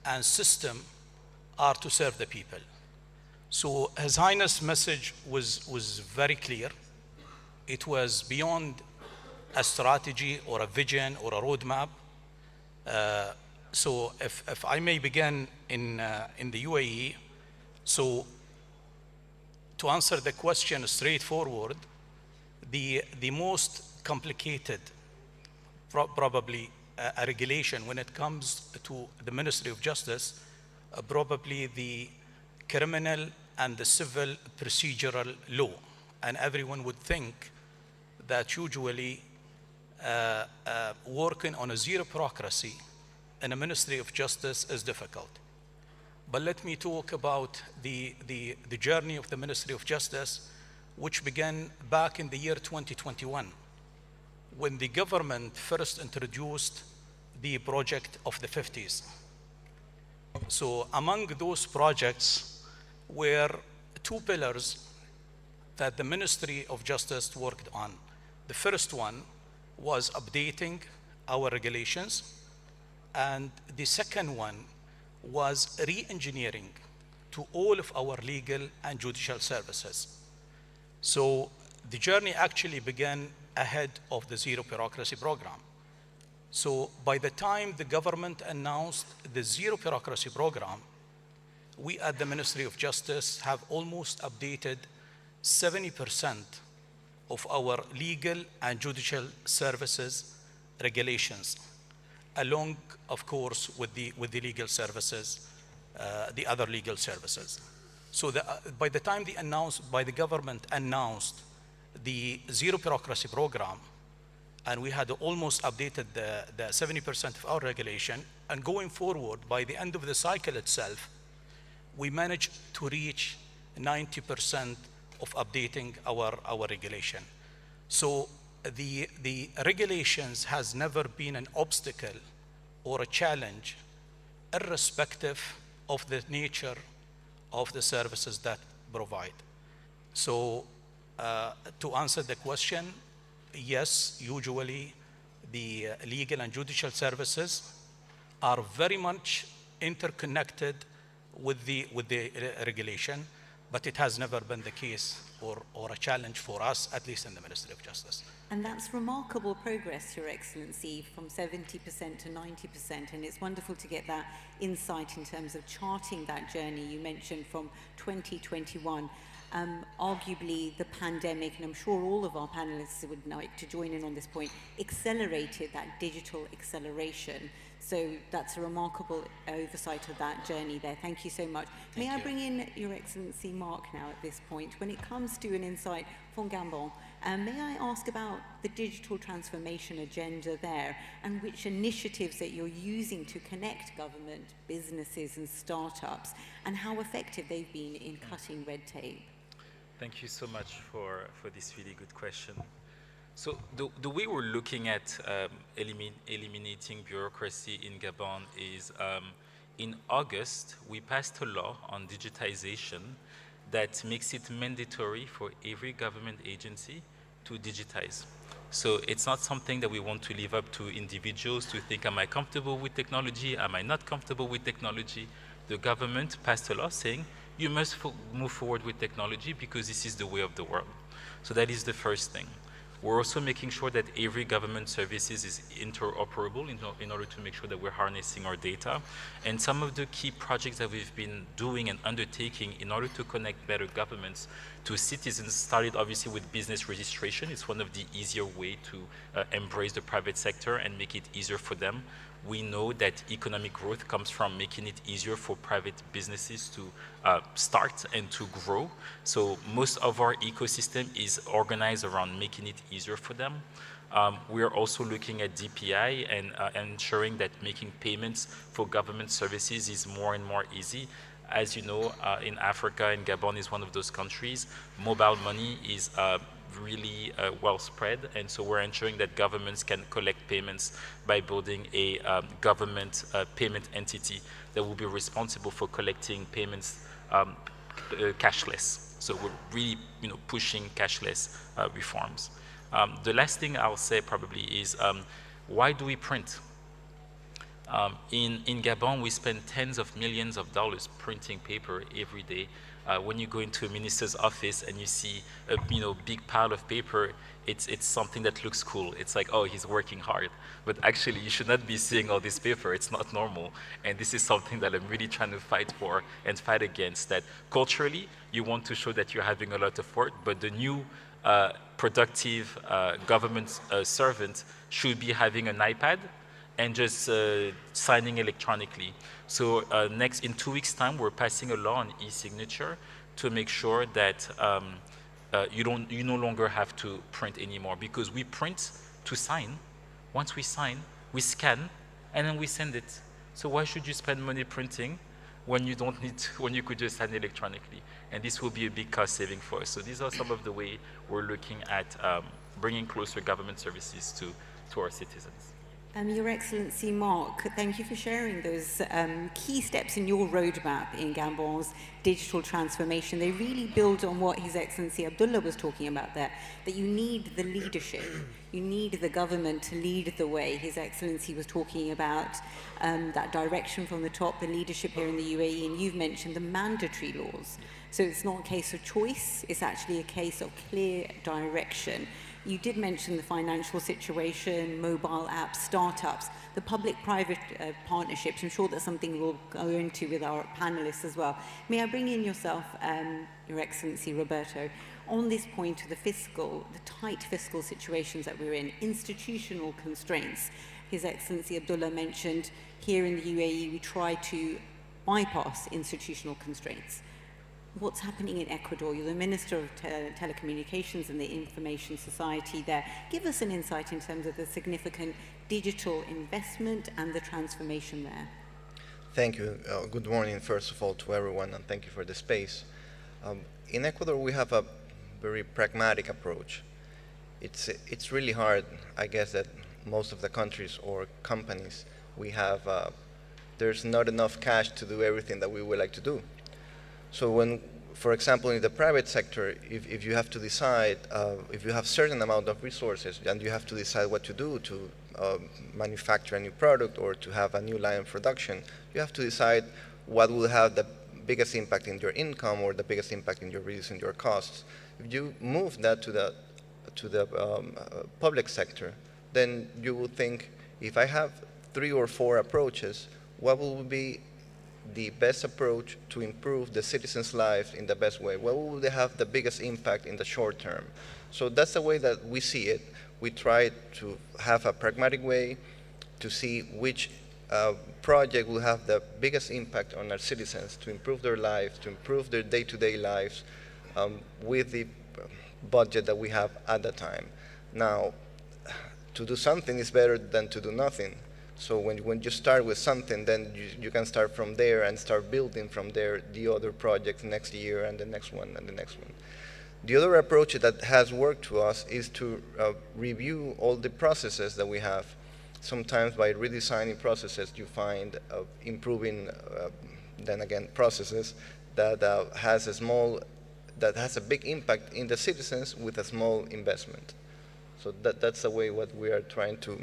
and system are to serve the people. So His Highness' message was very clear. It was beyond a strategy or a vision or a roadmap. So if I may begin in the UAE, so to answer the question straightforward, the most complicated, probably a regulation when it comes to the Ministry of Justice, probably the criminal and the civil procedural law. And everyone would think that usually working on a zero bureaucracy in a Ministry of Justice is difficult. But let me talk about the journey of the Ministry of Justice, which began back in the year 2021, when the government first introduced the project of the 50s. So among those projects were two pillars that the Ministry of Justice worked on. The first one was updating our regulations, and the second one was re-engineering to all of our legal and judicial services. So the journey actually began ahead of the zero bureaucracy program. So by the time the government announced the zero bureaucracy program, we at the Ministry of Justice have almost updated 70% of our legal and judicial services regulations, along, of course, with the legal services, the other legal services. So by the time the government announced the zero bureaucracy program, and we had almost updated the 70% of our regulation, and going forward, by the end of the cycle itself, we managed to reach 90% of updating our regulation. So the regulations has never been an obstacle or a challenge, irrespective of the nature of the services that provide. So to answer the question, yes, usually the legal and judicial services are very much interconnected with the regulation, but it has never been the case or a challenge for us, at least in the Ministry of Justice. And that's remarkable progress, Your Excellency, from 70% to 90%, and it's wonderful to get that insight in terms of charting that journey. You mentioned from 2021. Arguably, the pandemic, and I'm sure all of our panelists would like to join in on this point, accelerated that digital acceleration. So that's a remarkable oversight of that journey there. Thank you so much. May I bring in Your Excellency Mark now at this point? When it comes to an insight from Gabon, may I ask about the digital transformation agenda there and which initiatives that you're using to connect government, businesses and startups, and how effective they've been in cutting red tape? Thank you so much for this really good question. So the way we're looking at eliminating bureaucracy in Gabon is in August, we passed a law on digitization that makes it mandatory for every government agency to digitize. So it's not something that we want to leave up to individuals to think, am I comfortable with technology? Am I not comfortable with technology? The government passed a law saying, you must move forward with technology because this is the way of the world. So that is the first thing. We're also making sure that every government services is interoperable in order to make sure that we're harnessing our data. And some of the key projects that we've been doing and undertaking in order to connect better governments to citizens started obviously with business registration. It's one of the easier ways to embrace the private sector and make it easier for them. We know that economic growth comes from making it easier for private businesses to start and to grow. So most of our ecosystem is organized around making it easier for them. We are also looking at DPI and ensuring that making payments for government services is more and more easy. As you know, in Africa, and Gabon is one of those countries, mobile money is really well spread, and so we're ensuring that governments can collect payments by building a government payment entity that will be responsible for collecting payments cashless. So we're really, pushing cashless reforms. The last thing I'll say probably is, why do we print? In Gabon, we spend tens of millions of dollars printing paper every day. When you go into a minister's office and you see a big pile of paper, it's something that looks cool. It's like, oh, he's working hard. But actually, you should not be seeing all this paper. It's not normal. And this is something that I'm really trying to fight for and fight against. That culturally, you want to show that you're having a lot of work, but the new productive government servant should be having an iPad and just signing electronically. So in 2 weeks' time, we're passing a law on e-signature to make sure that you no longer have to print anymore, because we print to sign. Once we sign, we scan, and then we send it. So why should you spend money printing when you don't need to, when you could just sign electronically? And this will be a big cost saving for us. So these are some of the ways we're looking at bringing closer government services to our citizens. Your Excellency, Mark, thank you for sharing those key steps in your roadmap in Gabon's digital transformation. They really build on what His Excellency Abdullah was talking about there, that you need the leadership, you need the government to lead the way. His Excellency was talking about that direction from the top, the leadership here in the UAE, and you've mentioned the mandatory laws. So it's not a case of choice, it's actually a case of clear direction. You did mention the financial situation, mobile apps, startups, the public-private partnerships. I'm sure that's something we'll go into with our panelists as well. May I bring in yourself, Your Excellency Roberto, on this point of the tight fiscal situations that we're in, institutional constraints. His Excellency Abdullah mentioned here in the UAE, we try to bypass institutional constraints. What's happening in Ecuador? You're the Minister of Telecommunications and the Information Society there. Give us an insight in terms of the significant digital investment and the transformation there. Thank you. Good morning, first of all, to everyone, and thank you for the space. In Ecuador, we have a very pragmatic approach. It's really hard, I guess, that most of the countries or companies we have, there's not enough cash to do everything that we would like to do. So when, for example, in the private sector, if you have to decide, if you have certain amount of resources and you have to decide what to do to manufacture a new product or to have a new line of production, you have to decide what will have the biggest impact in your income or the biggest impact in your reducing your costs. If you move that to the public sector, then you will think, if I have 3 or 4 approaches, what will be the best approach to improve the citizens' lives in the best way? What will they have the biggest impact in the short term? So that's the way that we see it. We try to have a pragmatic way to see which project will have the biggest impact on our citizens to improve their lives, to improve their day-to-day lives with the budget that we have at the time. Now, to do something is better than to do nothing. So when you start with something, then you can start from there and start building from there the other projects next year and the next one and the next one. The other approach that has worked to us is to review all the processes that we have. Sometimes by redesigning processes, you find improving, then again, processes that has a big impact in the citizens with a small investment. So that's the way what we are trying to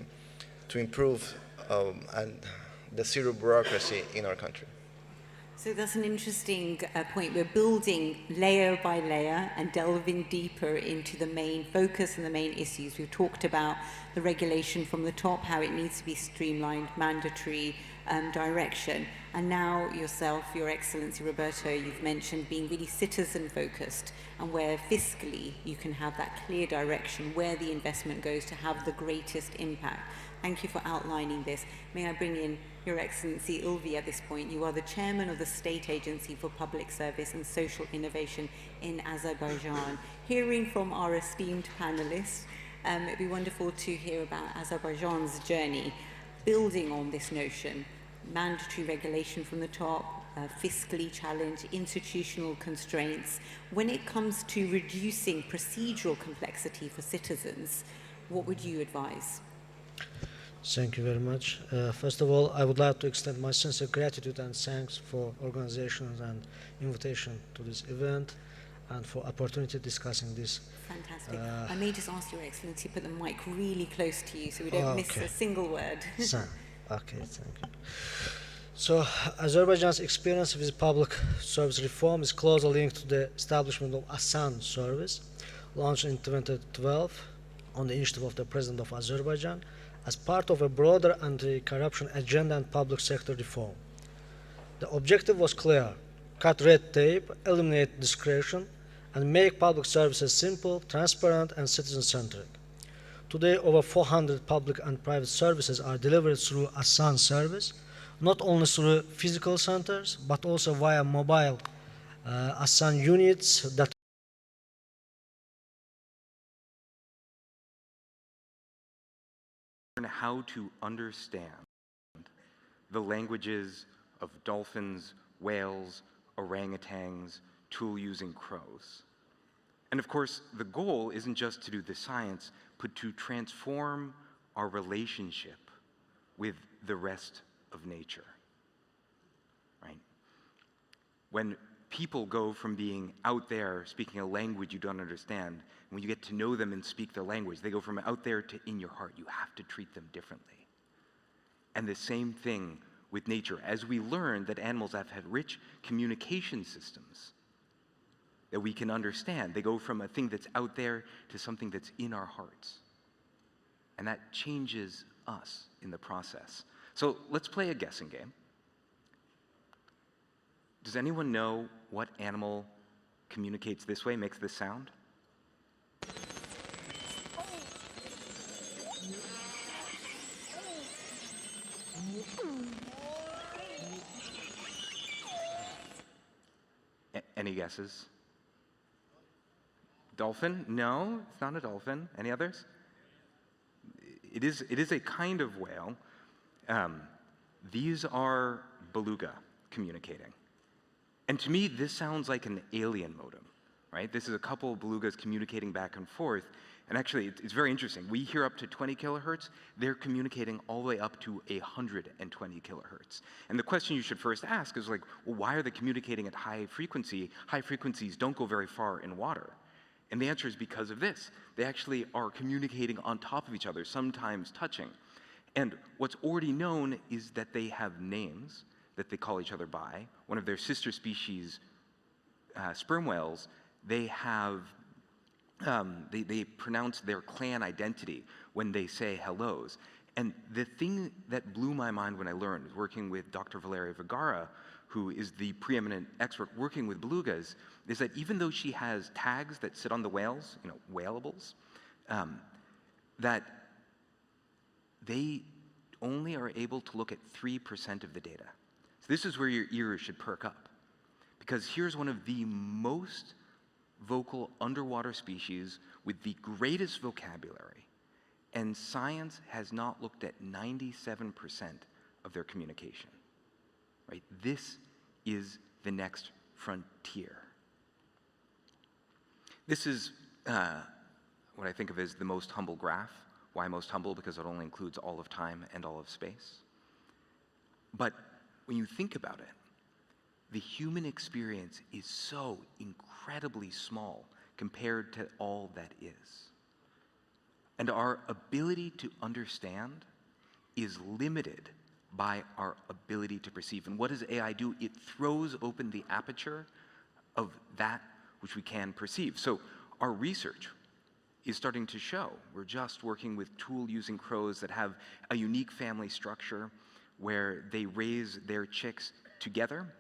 improve and the zero bureaucracy in our country. So that's an interesting point. We're building layer by layer and delving deeper into the main focus and the main issues. We've talked about the regulation from the top, how it needs to be streamlined, mandatory direction. And now yourself, Your Excellency Roberto, you've mentioned being really citizen-focused and where fiscally you can have that clear direction, where the investment goes to have the greatest impact. Thank you for outlining this. May I bring in Your Excellency Ulvi at this point. You are the chairman of the State Agency for Public Service and Social Innovation in Azerbaijan. Hearing from our esteemed panelists, it'd be wonderful to hear about Azerbaijan's journey, building on this notion, mandatory regulation from the top, fiscally challenged, institutional constraints. When it comes to reducing procedural complexity for citizens, what would you advise? Thank you very much. First of all, I would like to extend my sincere gratitude and thanks for organization and invitation to this event and for opportunity discussing this. Fantastic. I may just ask Your Excellency to put the mic really close to you so we don't miss a single word. Okay, thank you. So, Azerbaijan's experience with public service reform is closely linked to the establishment of ASAN service, launched in 2012 on the initiative of the President of Azerbaijan, as part of a broader anti-corruption agenda and public sector reform. The objective was clear: cut red tape, eliminate discretion, and make public services simple, transparent, and citizen-centric. Today, over 400 public and private services are delivered through ASAN service, not only through physical centers, but also via mobile ASAN units that how to understand the languages of dolphins, whales, orangutans, tool-using crows. And of course, the goal isn't just to do the science, but to transform our relationship with the rest of nature, right? When people go from being out there speaking a language you don't understand, and when you get to know them and speak their language, they go from out there to in your heart. You have to treat them differently. And the same thing with nature. As we learn that animals have had rich communication systems that we can understand, they go from a thing that's out there to something that's in our hearts. And that changes us in the process. So let's play a guessing game. Does anyone know what animal communicates this way, makes this sound? Any guesses? Dolphin? No, it's not a dolphin. Any others? It is a kind of whale. These are beluga communicating. And to me, this sounds like an alien modem, right? This is a couple of belugas communicating back and forth. And actually, it's very interesting. We hear up to 20 kilohertz. They're communicating all the way up to 120 kilohertz. And the question you should first ask is like, well, why are they communicating at high frequency? High frequencies don't go very far in water. And the answer is because of this. They actually are communicating on top of each other, sometimes touching. And what's already known is that they have names that they call each other by. One of their sister species, sperm whales, they have, they pronounce their clan identity when they say hellos. And the thing that blew my mind when I learned, working with Dr. Valeria Vergara, who is the preeminent expert working with belugas, is that even though she has tags that sit on the whales, you know, whaleables, that they only are able to look at 3% of the data. So this is where your ears should perk up, because here's one of the most vocal underwater species with the greatest vocabulary, and science has not looked at 97% of their communication. Right? This is the next frontier. This is what I think of as the most humble graph. Why most humble? Because it only includes all of time and all of space. But when you think about it, the human experience is so incredibly small compared to all that is. And our ability to understand is limited by our ability to perceive. And what does AI do? It throws open the aperture of that which we can perceive. So our research is starting to show. We're just working with tool-using crows that have a unique family structure where they raise their chicks together.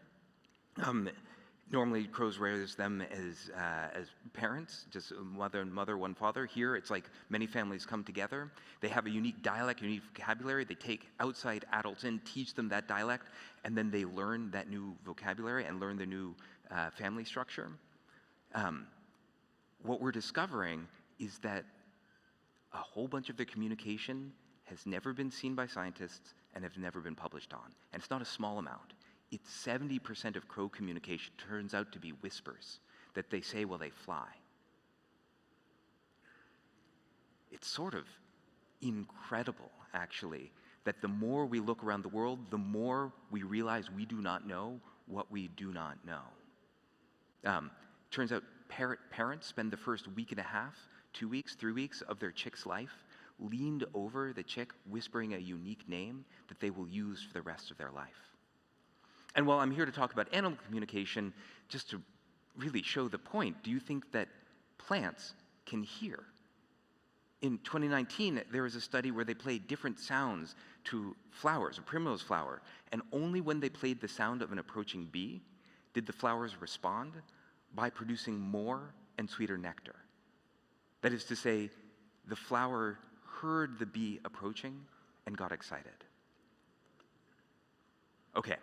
Normally, crows raise them as parents, just mother and mother, one father. Here, it's like many families come together. They have a unique dialect, unique vocabulary. They take outside adults in, teach them that dialect, and then they learn that new vocabulary and learn the new family structure. What we're discovering is that a whole bunch of their communication has never been seen by scientists and have never been published on. And it's not a small amount. It's 70% of crow communication turns out to be whispers that they say while they fly. It's sort of incredible, actually, that the more we look around the world, the more we realize we do not know what we do not know. Turns out parents spend the first week and a half, 2 weeks, 3 weeks of their chick's life leaned over the chick, whispering a unique name that they will use for the rest of their life. And while I'm here to talk about animal communication, just to really show the point, do you think that plants can hear? In 2019, there was a study where they played different sounds to flowers, a primrose flower, and only when they played the sound of an approaching bee did the flowers respond by producing more and sweeter nectar. That is to say, the flower heard the bee approaching and got excited. Okay,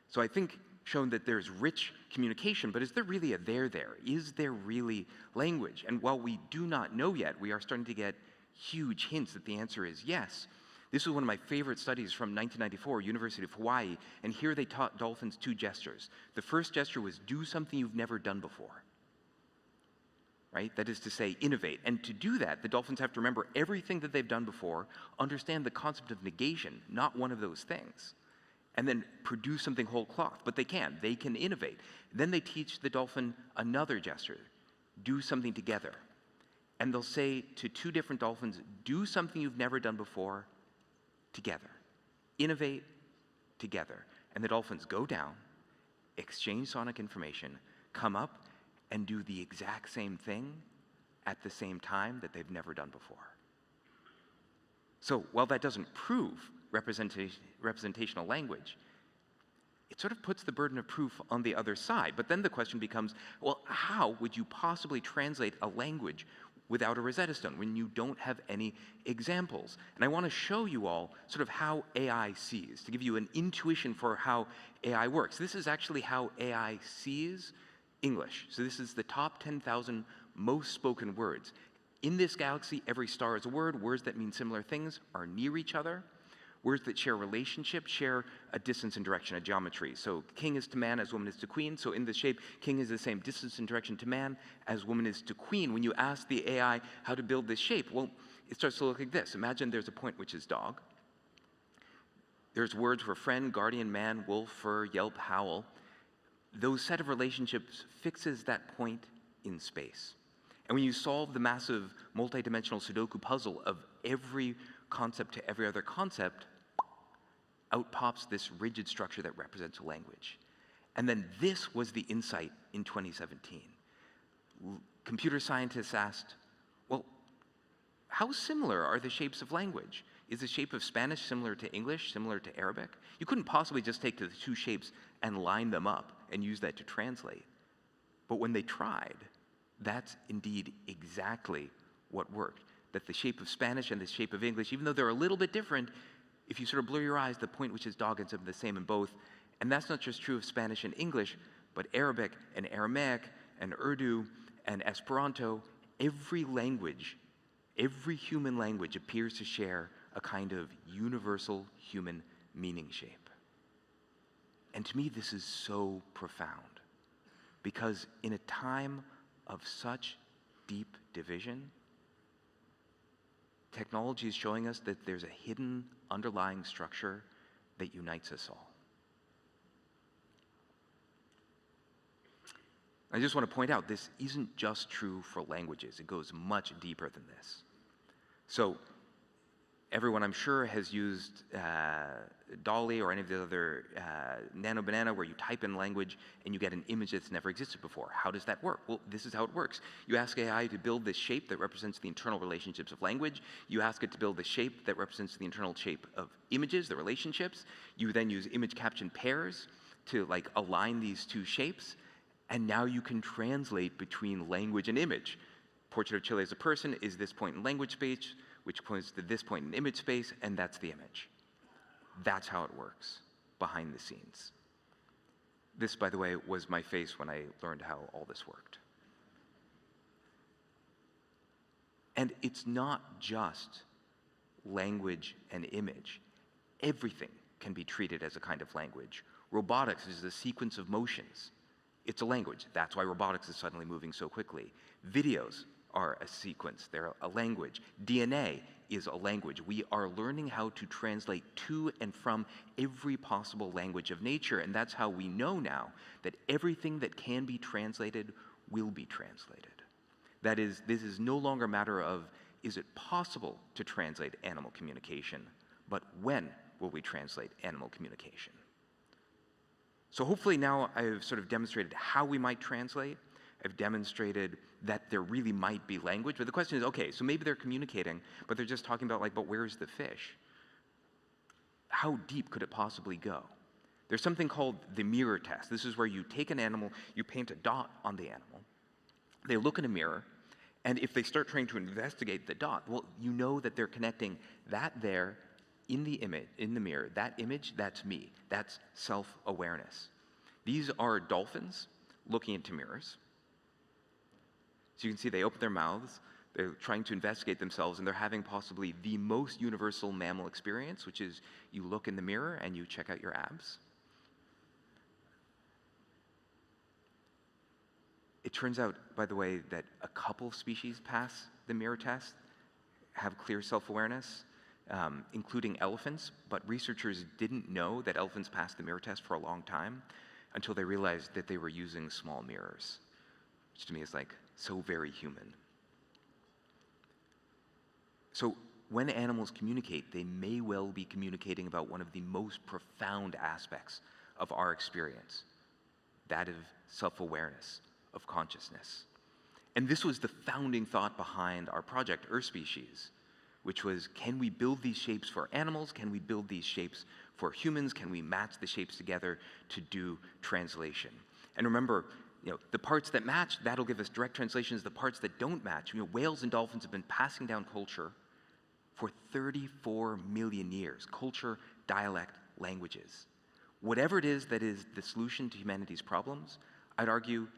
so I think shown that there's rich communication, but is there really a there there? Is there really language? And while we do not know yet, we are starting to get huge hints that the answer is yes. This was one of my favorite studies from 1994, University of Hawaii, and here they taught dolphins 2 gestures. The first gesture was do something you've never done before, right? That is to say, innovate. And to do that, the dolphins have to remember everything that they've done before, understand the concept of negation, not one of those things, and then produce something whole cloth. But they can innovate. Then they teach the dolphin another gesture, do something together. And they'll say to 2 different dolphins, do something you've never done before, together. Innovate together. And the dolphins go down, exchange sonic information, come up, and do the exact same thing at the same time that they've never done before. So while that doesn't prove representational language, it sort of puts the burden of proof on the other side. But then the question becomes, well, how would you possibly translate a language without a Rosetta Stone when you don't have any examples? And I want to show you all sort of how AI sees, to give you an intuition for how AI works. This is actually how AI sees English. So this is the top 10,000 most spoken words. In this galaxy, every star is a word. Words that mean similar things are near each other. Words that share relationships share a distance and direction, a geometry. So king is to man as woman is to queen. So in this shape, king is the same distance and direction to man as woman is to queen. When you ask the AI how to build this shape, well, it starts to look like this. Imagine there's a point which is dog. There's words for friend, guardian, man, wolf, fur, yelp, howl. Those set of relationships fixes that point in space. And when you solve the massive multidimensional Sudoku puzzle of every concept to every other concept, out pops this rigid structure that represents a language. And then this was the insight in 2017. Computer scientists asked, well, how similar are the shapes of language? Is the shape of Spanish similar to English, similar to Arabic? You couldn't possibly just take the 2 shapes and line them up and use that to translate. But when they tried, that's indeed exactly what worked. That the shape of Spanish and the shape of English, even though they're a little bit different, if you sort of blur your eyes, the point which is dog ends up the same in both. And that's not just true of Spanish and English, but Arabic and Aramaic and Urdu and Esperanto. Every language, every human language appears to share a kind of universal human meaning shape. And to me, this is so profound, because in a time of such deep division, technology is showing us that there's a hidden underlying structure that unites us all. I just want to point out, this isn't just true for languages. It goes much deeper than this. So everyone, I'm sure, has used DALL-E or any of the other Nano Banana, where you type in language and you get an image that's never existed before. How does that work? Well, this is how it works. You ask AI to build this shape that represents the internal relationships of language. You ask it to build the shape that represents the internal shape of images, the relationships. You then use image caption pairs to align these 2 shapes. And now you can translate between language and image. Portrait of Chile as a person is this point in language space, which points to this point in image space, and that's the image. That's how it works behind the scenes. This, by the way, was my face when I learned how all this worked. And it's not just language and image. Everything can be treated as a kind of language. Robotics is a sequence of motions. It's a language. That's why robotics is suddenly moving so quickly. Videos are a sequence. They're a language. DNA is a language. We are learning how to translate to and from every possible language of nature, and that's how we know now that everything that can be translated will be translated. That is, this is no longer a matter of is it possible to translate animal communication? But when will we translate animal communication? So hopefully now I've sort of demonstrated how we might translate. I've demonstrated that there really might be language. But the question is, okay, so maybe they're communicating, but they're just talking about like, but where's the fish? How deep could it possibly go? There's something called the mirror test. This is where you take an animal, you paint a dot on the animal, they look in a mirror, and if they start trying to investigate the dot, well, you know that they're connecting that there in the image, in the mirror, that image, that's me. That's self-awareness. These are dolphins looking into mirrors. So you can see they open their mouths, they're trying to investigate themselves, and they're having possibly the most universal mammal experience, which is you look in the mirror and you check out your abs. It turns out, by the way, that a couple species pass the mirror test, have clear self-awareness, including elephants, but researchers didn't know that elephants passed the mirror test for a long time until they realized that they were using small mirrors, which to me is like so very human. So when animals communicate, they may well be communicating about one of the most profound aspects of our experience, that of self-awareness, of consciousness. And this was the founding thought behind our project, Earth Species, which was, can we build these shapes for animals? Can we build these shapes for humans? Can we match the shapes together to do translation? And remember, the parts that match, that'll give us direct translations. The parts that don't match, whales and dolphins have been passing down culture for 34 million years. Culture, dialect, languages. Whatever it is that is the solution to humanity's problems, I'd argue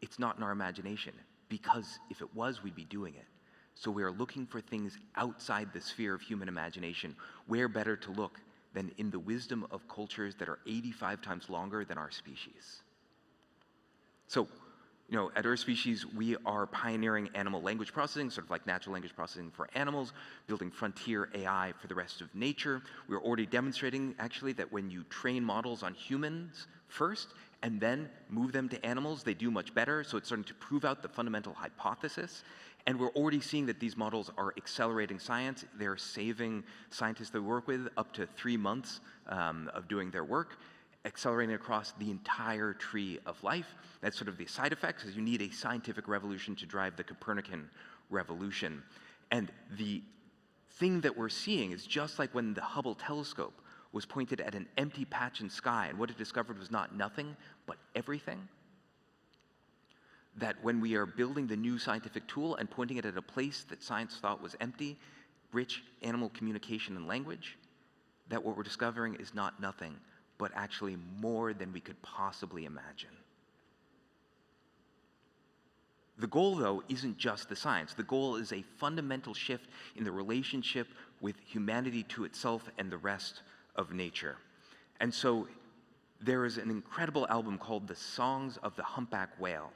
it's not in our imagination, because if it was, we'd be doing it. So we are looking for things outside the sphere of human imagination. Where better to look than in the wisdom of cultures that are 85 times longer than our species? So, at Earth Species, we are pioneering animal language processing, sort of like natural language processing for animals, building frontier AI for the rest of nature. We're already demonstrating, actually, that when you train models on humans first and then move them to animals, they do much better. So it's starting to prove out the fundamental hypothesis. And we're already seeing that these models are accelerating science. They're saving scientists that we work with up to 3 months of doing their work, accelerating across the entire tree of life. That's sort of the side effects, is you need a scientific revolution to drive the Copernican revolution. And the thing that we're seeing is just like when the Hubble telescope was pointed at an empty patch in sky, and what it discovered was not nothing, but everything. That when we are building the new scientific tool and pointing it at a place that science thought was empty, rich animal communication and language, that what we're discovering is not nothing, but actually more than we could possibly imagine. The goal, though, isn't just the science. The goal is a fundamental shift in the relationship with humanity to itself and the rest of nature. And so there is an incredible album called The Songs of the Humpback Whale.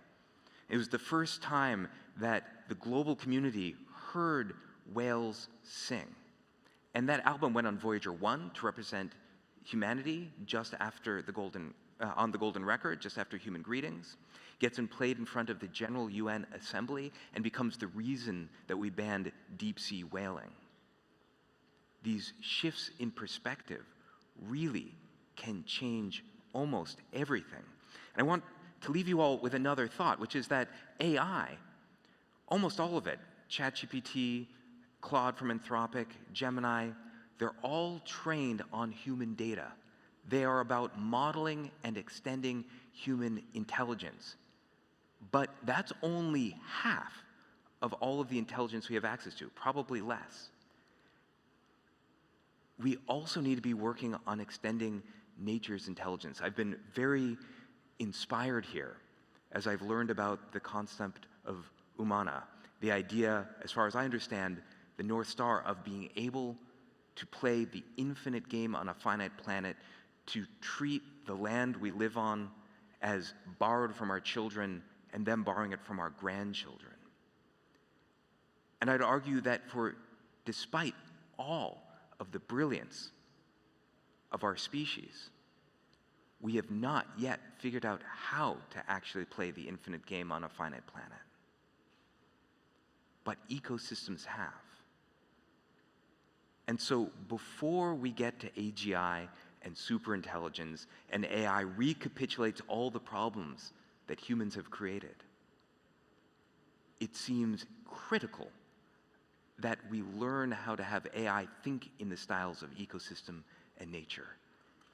It was the first time that the global community heard whales sing. And that album went on Voyager 1 to represent humanity just after on the Golden Record, just after Human Greetings, gets played in front of the General UN Assembly, and becomes the reason that we banned deep-sea whaling. These shifts in perspective really can change almost everything. And I want to leave you all with another thought, which is that AI, almost all of it, ChatGPT, Claude from Anthropic, Gemini, they're all trained on human data. They are about modeling and extending human intelligence. But that's only half of all of the intelligence we have access to, probably less. We also need to be working on extending nature's intelligence. I've been very inspired here as I've learned about the concept of umana, the idea, as far as I understand, the North Star of being able to play the infinite game on a finite planet, to treat the land we live on as borrowed from our children and then borrowing it from our grandchildren. And I'd argue that despite all of the brilliance of our species, we have not yet figured out how to actually play the infinite game on a finite planet. but ecosystems have. And so before we get to AGI and superintelligence and AI recapitulates all the problems that humans have created, it seems critical that we learn how to have AI think in the styles of ecosystem and nature.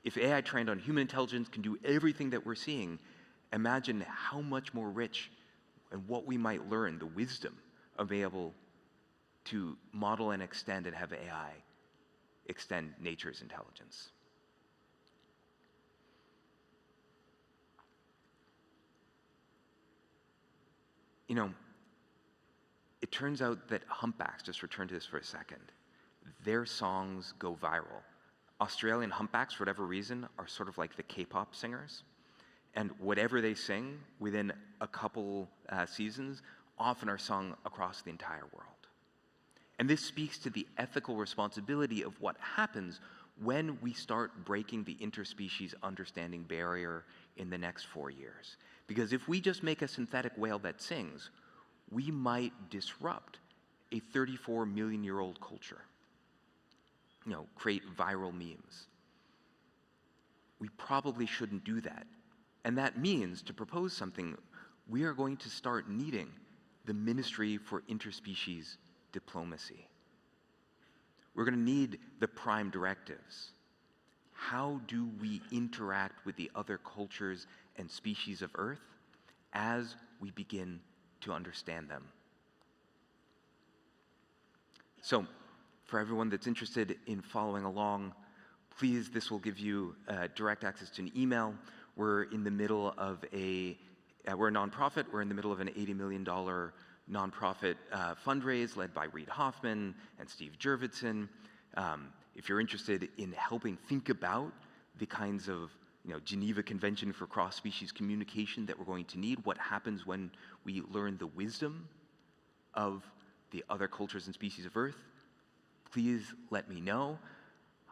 If AI trained on human intelligence can do everything that we're seeing, imagine how much more rich and what we might learn, the wisdom of being able to model and extend and have AI extend nature's intelligence. You know, it turns out that humpbacks, just return to this for a second, their songs go viral. Australian humpbacks, for whatever reason, are sort of like the K-pop singers. And whatever they sing within a couple seasons often are sung across the entire world. And this speaks to the ethical responsibility of what happens when we start breaking the interspecies understanding barrier in the next 4 years. Because if we just make a synthetic whale that sings, we might disrupt a 34-million-year-old culture. You know, create viral memes. We probably shouldn't do that. And that means, to propose something, we are going to start needing the Ministry for Interspecies Diplomacy. We're going to need the prime directives. How do we interact with the other cultures and species of Earth as we begin to understand them? So, for everyone that's interested in following along, please, this will give you direct access to an email. We're in the middle of we're a nonprofit. We're in the middle of an $80 million nonprofit fundraise led by Reid Hoffman and Steve Jurvetson. If you're interested in helping think about the kinds of Geneva Convention for cross-species communication that we're going to need, what happens when we learn the wisdom of the other cultures and species of Earth, please let me know.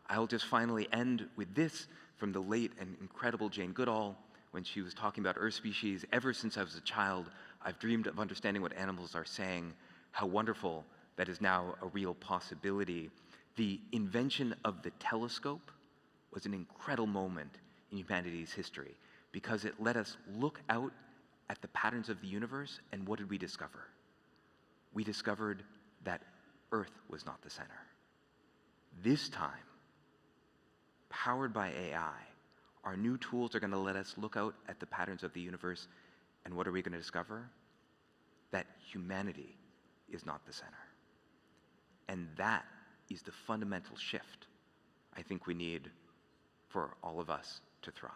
I'll just finally end with this from the late and incredible Jane Goodall when she was talking about Earth species. Ever since I was a child, I've dreamed of understanding what animals are saying. How wonderful that is now a real possibility. The invention of the telescope was an incredible moment in humanity's history because it let us look out at the patterns of the universe, and what did we discover? We discovered that Earth was not the center. This time, powered by AI, our new tools are going to let us look out at the patterns of the universe, and what are we going to discover? That humanity is not the center. And that is the fundamental shift I think we need for all of us to thrive.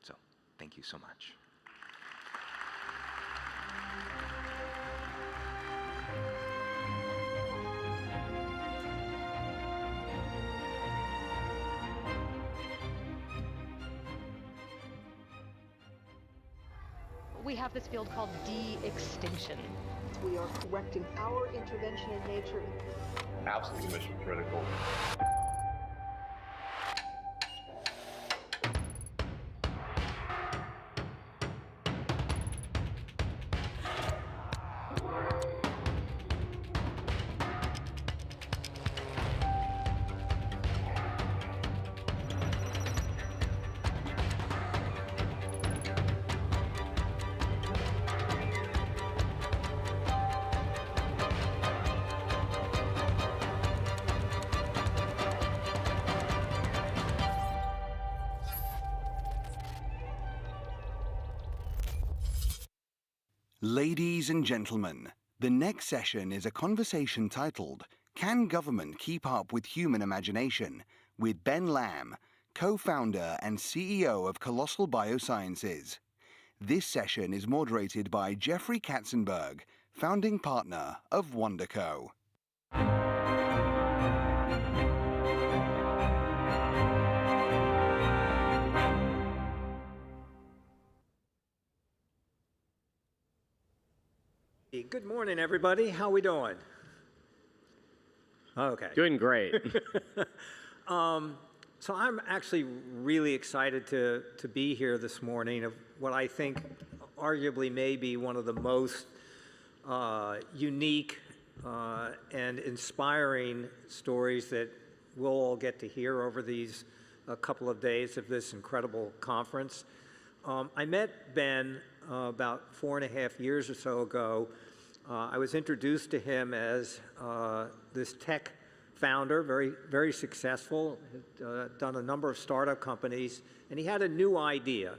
So, thank you so much. We have this field called de-extinction. We are correcting our intervention in nature. Absolutely mission critical. Ladies and gentlemen, the next session is a conversation titled, Can Government Keep Up with Human Imagination? With Ben Lamb, co-founder and CEO of Colossal Biosciences. This session is moderated by Jeffrey Katzenberg, founding partner of WonderCo. Good morning, everybody. How we doing? Okay. Doing great. So I'm actually really excited to be here this morning of what I think arguably may be one of the most unique and inspiring stories that we'll all get to hear over these couple of days of this incredible conference. I met Ben about 4.5 years or so ago. I was introduced to him as this tech founder, very successful, had done a number of startup companies, and he had a new idea.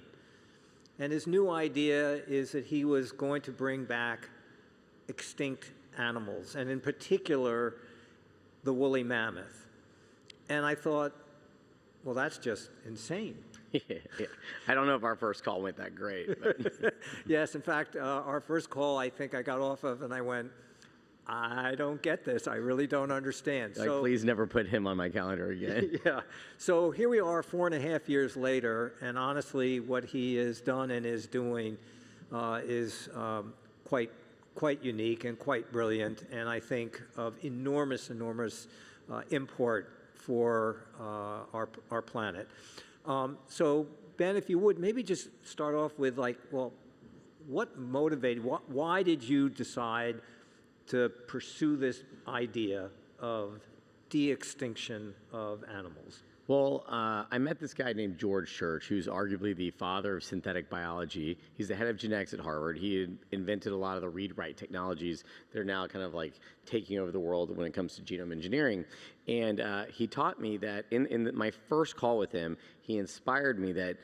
And his new idea is that he was going to bring back extinct animals, and in particular, the woolly mammoth. And I thought, well, that's just insane. Yeah. I don't know if our first call went that great. But. Yes, in fact, our first call, I think I got off of, and I went, I don't get this. I really don't understand. Like, please never put him on my calendar again. Yeah. So here we are 4.5 years later, and honestly, what he has done and is doing is quite unique and quite brilliant, and I think of enormous import for our planet. So Ben, if you would, maybe just start off with like, well, what motivated, why did you decide to pursue this idea of de-extinction of animals? Well, I met this guy named George Church, who's arguably the father of synthetic biology. He's the head of genetics at Harvard. He had invented a lot of the read-write technologies that are now kind of like taking over the world when it comes to genome engineering. And he taught me that in my first call with him, he inspired me that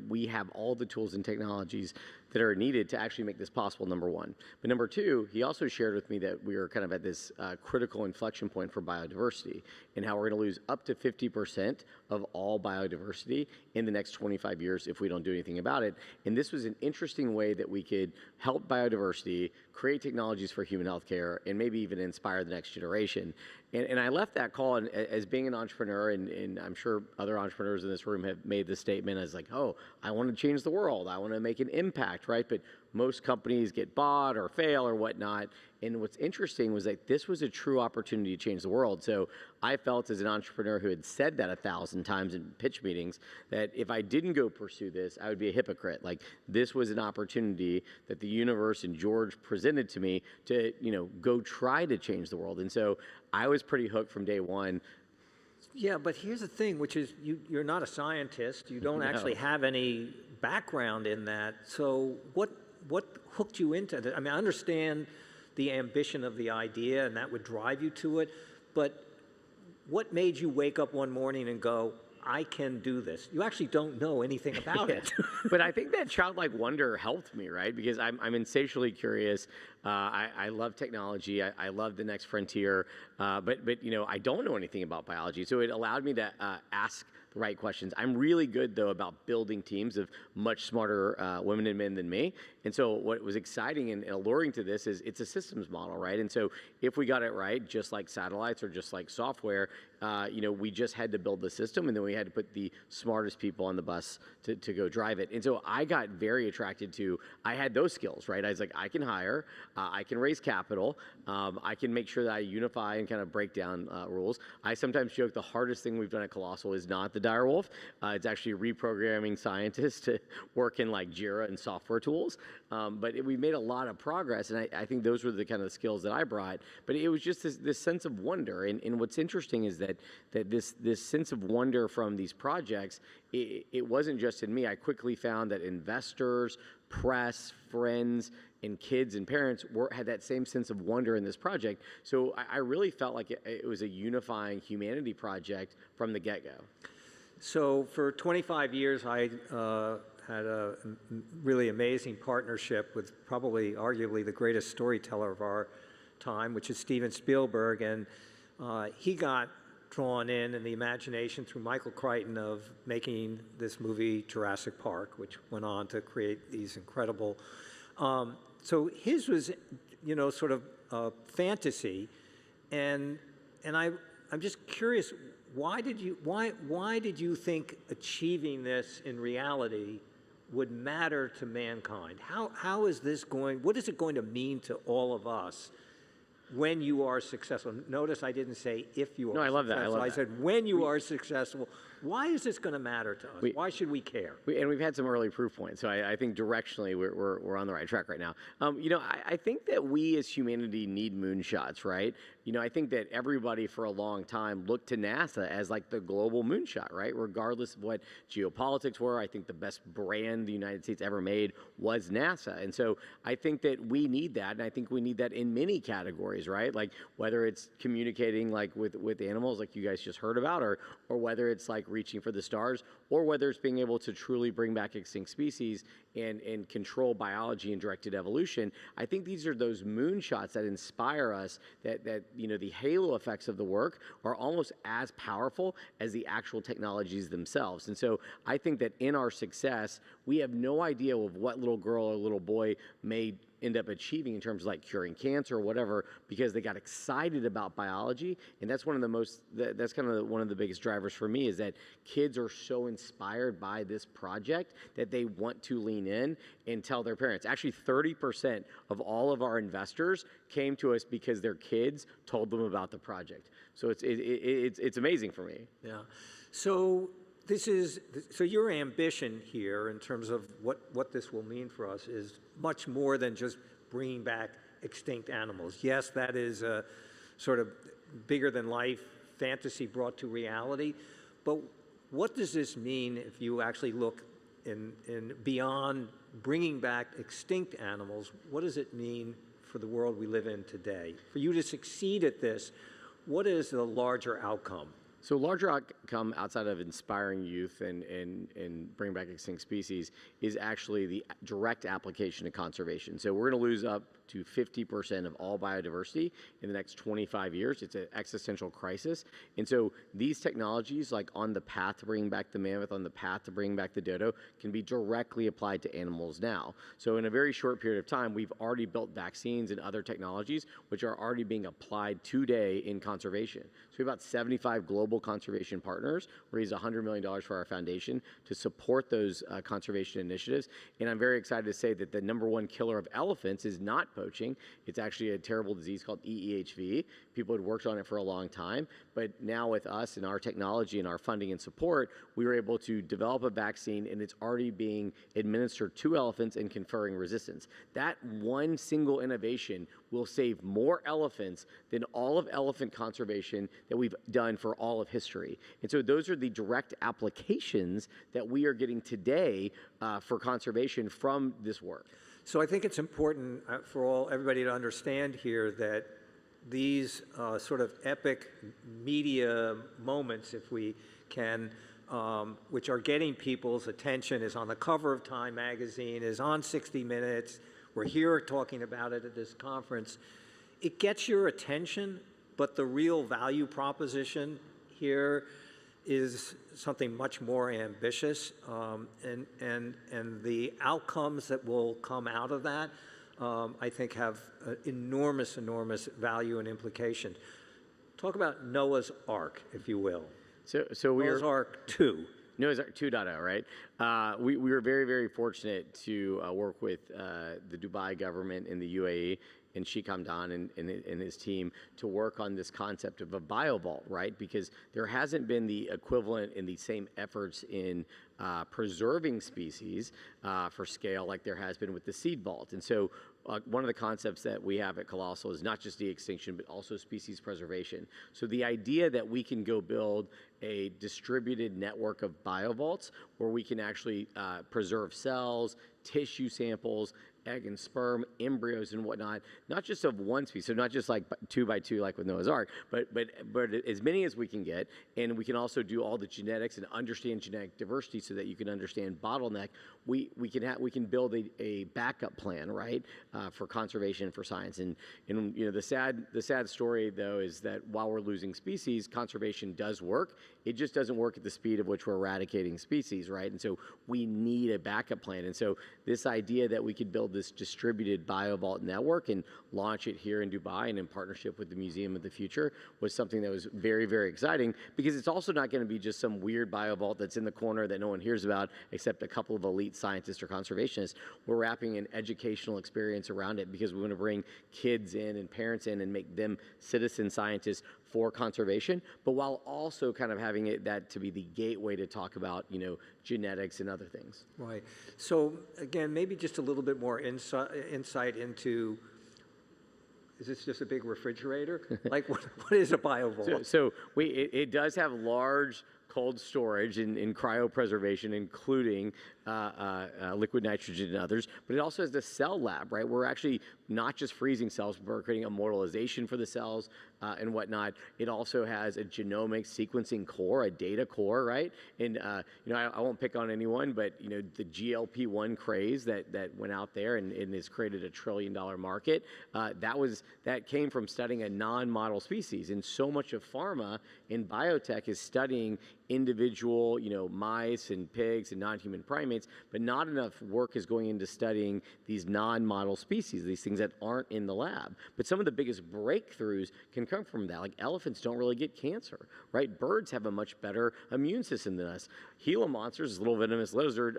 we have all the tools and technologies that are needed to actually make this possible, number one. But number two, he also shared with me that we are kind of at this critical inflection point for biodiversity and how we're going to lose up to 50% of all biodiversity in the next 25 years if we don't do anything about it. And this was an interesting way that we could help biodiversity, create technologies for human healthcare, and maybe even inspire the next generation. And I left that call, and as being an entrepreneur, and I'm sure other entrepreneurs in this room have made this statement as like, oh, I want to change the world. I want to make an impact, right? But most companies get bought or fail or whatnot. And what's interesting was that this was a true opportunity to change the world. So I felt as an entrepreneur who had said that 1,000 times in pitch meetings, that if I didn't go pursue this, I would be a hypocrite. Like, this was an opportunity that the universe and George presented to me to, go try to change the world. And so I was pretty hooked from day one. Yeah, but here's the thing, which is you're not a scientist. You don't actually have any background in that. So what hooked you into it? I mean, I understand the ambition of the idea, and that would drive you to it, but what made you wake up one morning and go, I can do this? You actually don't know anything about it. But I think that childlike wonder helped me, right? Because I'm insatiably curious. I love technology. I love the next frontier. But I don't know anything about biology. So it allowed me to ask the right questions. I'm really good, though, about building teams of much smarter women and men than me. And so what was exciting and alluring to this is it's a systems model, right? And so if we got it right, just like satellites or just like software, we just had to build the system, and then we had to put the smartest people on the bus to go drive it. And so I got very attracted to, I had those skills, right? I was like, I can hire, I can raise capital, I can make sure that I unify and kind of break down rules. I sometimes joke the hardest thing we've done at Colossal is not the direwolf. It's actually reprogramming scientists to work in like Jira and software tools. But we made a lot of progress, and I think those were the kind of skills that I brought. But it was just this sense of wonder. And what's interesting is that this sense of wonder from these projects, it wasn't just in me. I quickly found that investors, press, friends, and kids and parents had that same sense of wonder in this project. So I really felt like it was a unifying humanity project from the get-go. So for 25 years, I had a really amazing partnership with probably arguably the greatest storyteller of our time, which is Steven Spielberg. And he got drawn in the imagination through Michael Crichton of making this movie Jurassic Park, which went on to create these incredible. So his was, sort of fantasy, and I'm just curious, why did you think achieving this in reality would matter to mankind? How is this going? What is it going to mean to all of us when you are successful? Notice I didn't say if you are successful. I love that. I said when you are successful, Why is this going to matter to us? Why should we care? And we've had some early proof points, so I think directionally we're on the right track right now. I think that we as humanity need moonshots, right? I think that everybody for a long time looked to NASA as like the global moonshot, right? Regardless of what geopolitics were, I think the best brand the United States ever made was NASA. And so I think that we need that, and I think we need that in many categories, right? Like whether it's communicating like with animals like you guys just heard about, or whether it's like reaching for the stars, or whether it's being able to truly bring back extinct species and control biology and directed evolution. I think these are those moonshots that inspire us, that the halo effects of the work are almost as powerful as the actual technologies themselves. And so I think that in our success, we have no idea of what little girl or little boy may end up achieving in terms of like curing cancer or whatever, because they got excited about biology. And that's one of the biggest drivers for me, is that kids are so inspired by this project that they want to lean in and tell their parents. Actually, 30% of all of our investors came to us because their kids told them about the project. So it's amazing for me. Yeah. So your ambition here in terms of what this will mean for us is much more than just bringing back extinct animals. Yes, that is a sort of bigger than life fantasy brought to reality, but what does this mean if you actually look in beyond bringing back extinct animals? What does it mean for the world we live in today? For you to succeed at this, what is the larger outcome? So larger outcome outside of inspiring youth and bring back extinct species is actually the direct application to conservation. So we're going to lose up to 50% of all biodiversity in the next 25 years. It's an existential crisis. And so these technologies, like on the path to bring back the mammoth, on the path to bring back the dodo, can be directly applied to animals now. So in a very short period of time, we've already built vaccines and other technologies which are already being applied today in conservation. So we have about 75 global conservation partners. We raised $100 million for our foundation to support those conservation initiatives. And I'm very excited to say that the #1 killer of elephants is not poaching. It's actually a terrible disease called EEHV. People had worked on it for a long time, but now with us and our technology and our funding and support, we were able to develop a vaccine, and it's already being administered to elephants and conferring resistance. That one single innovation will save more elephants than all of elephant conservation that we've done for all of history. And so those are the direct applications that we are getting today for conservation from this work. So I think it's important for everybody to understand here that these sort of epic media moments, if we can, which are getting people's attention, is on the cover of Time magazine, is on 60 Minutes, we're here talking about it at this conference. It gets your attention, but the real value proposition here is something much more ambitious, and the outcomes that will come out of that, I think, have enormous value and implications. Talk about Noah's Ark, if you will. So Noah's Ark 2. Noah's Ark 2.0, right? We were very fortunate to work with the Dubai government in the UAE and Sheikh Hamdan and his team to work on this concept of a biovault, right? Because there hasn't been the equivalent in the same efforts in preserving species for scale like there has been with the seed vault. And so one of the concepts that we have at Colossal is not just de-extinction, but also species preservation. So the idea that we can go build a distributed network of biovaults where we can actually preserve cells, tissue samples, egg and sperm, embryos and whatnot, not just of one species, so not just like 2 by 2 like with Noah's Ark, but as many as we can get, and we can also do all the genetics and understand genetic diversity so that you can understand bottleneck. We can build a backup plan, right, for conservation, for science, and you know the sad story though is that while we're losing species, conservation does work. It just doesn't work at the speed of which we're eradicating species, right? And so we need a backup plan. And so this idea that we could build this distributed biovault network and launch it here in Dubai and in partnership with the Museum of the Future was something that was very exciting, because it's also not going to be just some weird biovault that's in the corner that no one hears about except a couple of elite scientists or conservationists. We're wrapping an educational experience around it because we want to bring kids in and parents in and make them citizen scientists for conservation, but while also kind of having that to be the gateway to talk about, genetics and other things. Right. So again, maybe just a little bit more insight into, is this just a big refrigerator? Like what is a biovault? So it does have large cold storage and cryopreservation, including liquid nitrogen and others, but it also has the cell lab, right? We're actually not just freezing cells, but we're creating a immortalization for the cells and whatnot. It also has a genomic sequencing core, a data core, right? And I won't pick on anyone, but the GLP-1 craze that went out there and has created $1 trillion market, that came from studying a non-model species. And so much of pharma and biotech is studying individual, mice and pigs and non-human primates, but not enough work is going into studying these non-model species, these things that aren't in the lab. But some of the biggest breakthroughs can come from that. Like elephants don't really get cancer, right? Birds have a much better immune system than us. Gila monsters, this little venomous lizard,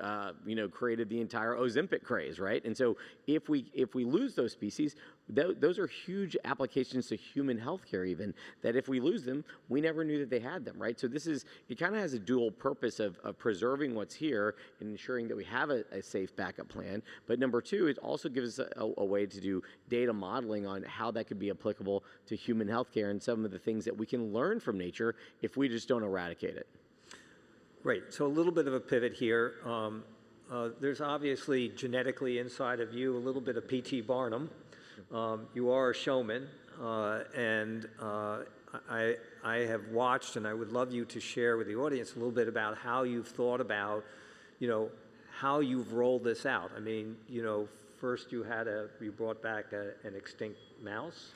created the entire Ozempic craze, right? And so if we lose those species, those are huge applications to human healthcare even, that if we lose them, we never knew that they had them, right? So it kind of has a dual purpose of preserving what's here and ensuring that we have a safe backup plan. But number two, it also gives us a way to do data modeling on how that could be applicable to human healthcare and some of the things that we can learn from nature if we just don't eradicate it. Great. So a little bit of a pivot here. There's obviously genetically inside of you a little bit of P.T. Barnum. You are a showman, and I have watched, and I would love you to share with the audience a little bit about how you've thought about, how you've rolled this out. I mean, first you brought back an extinct mouse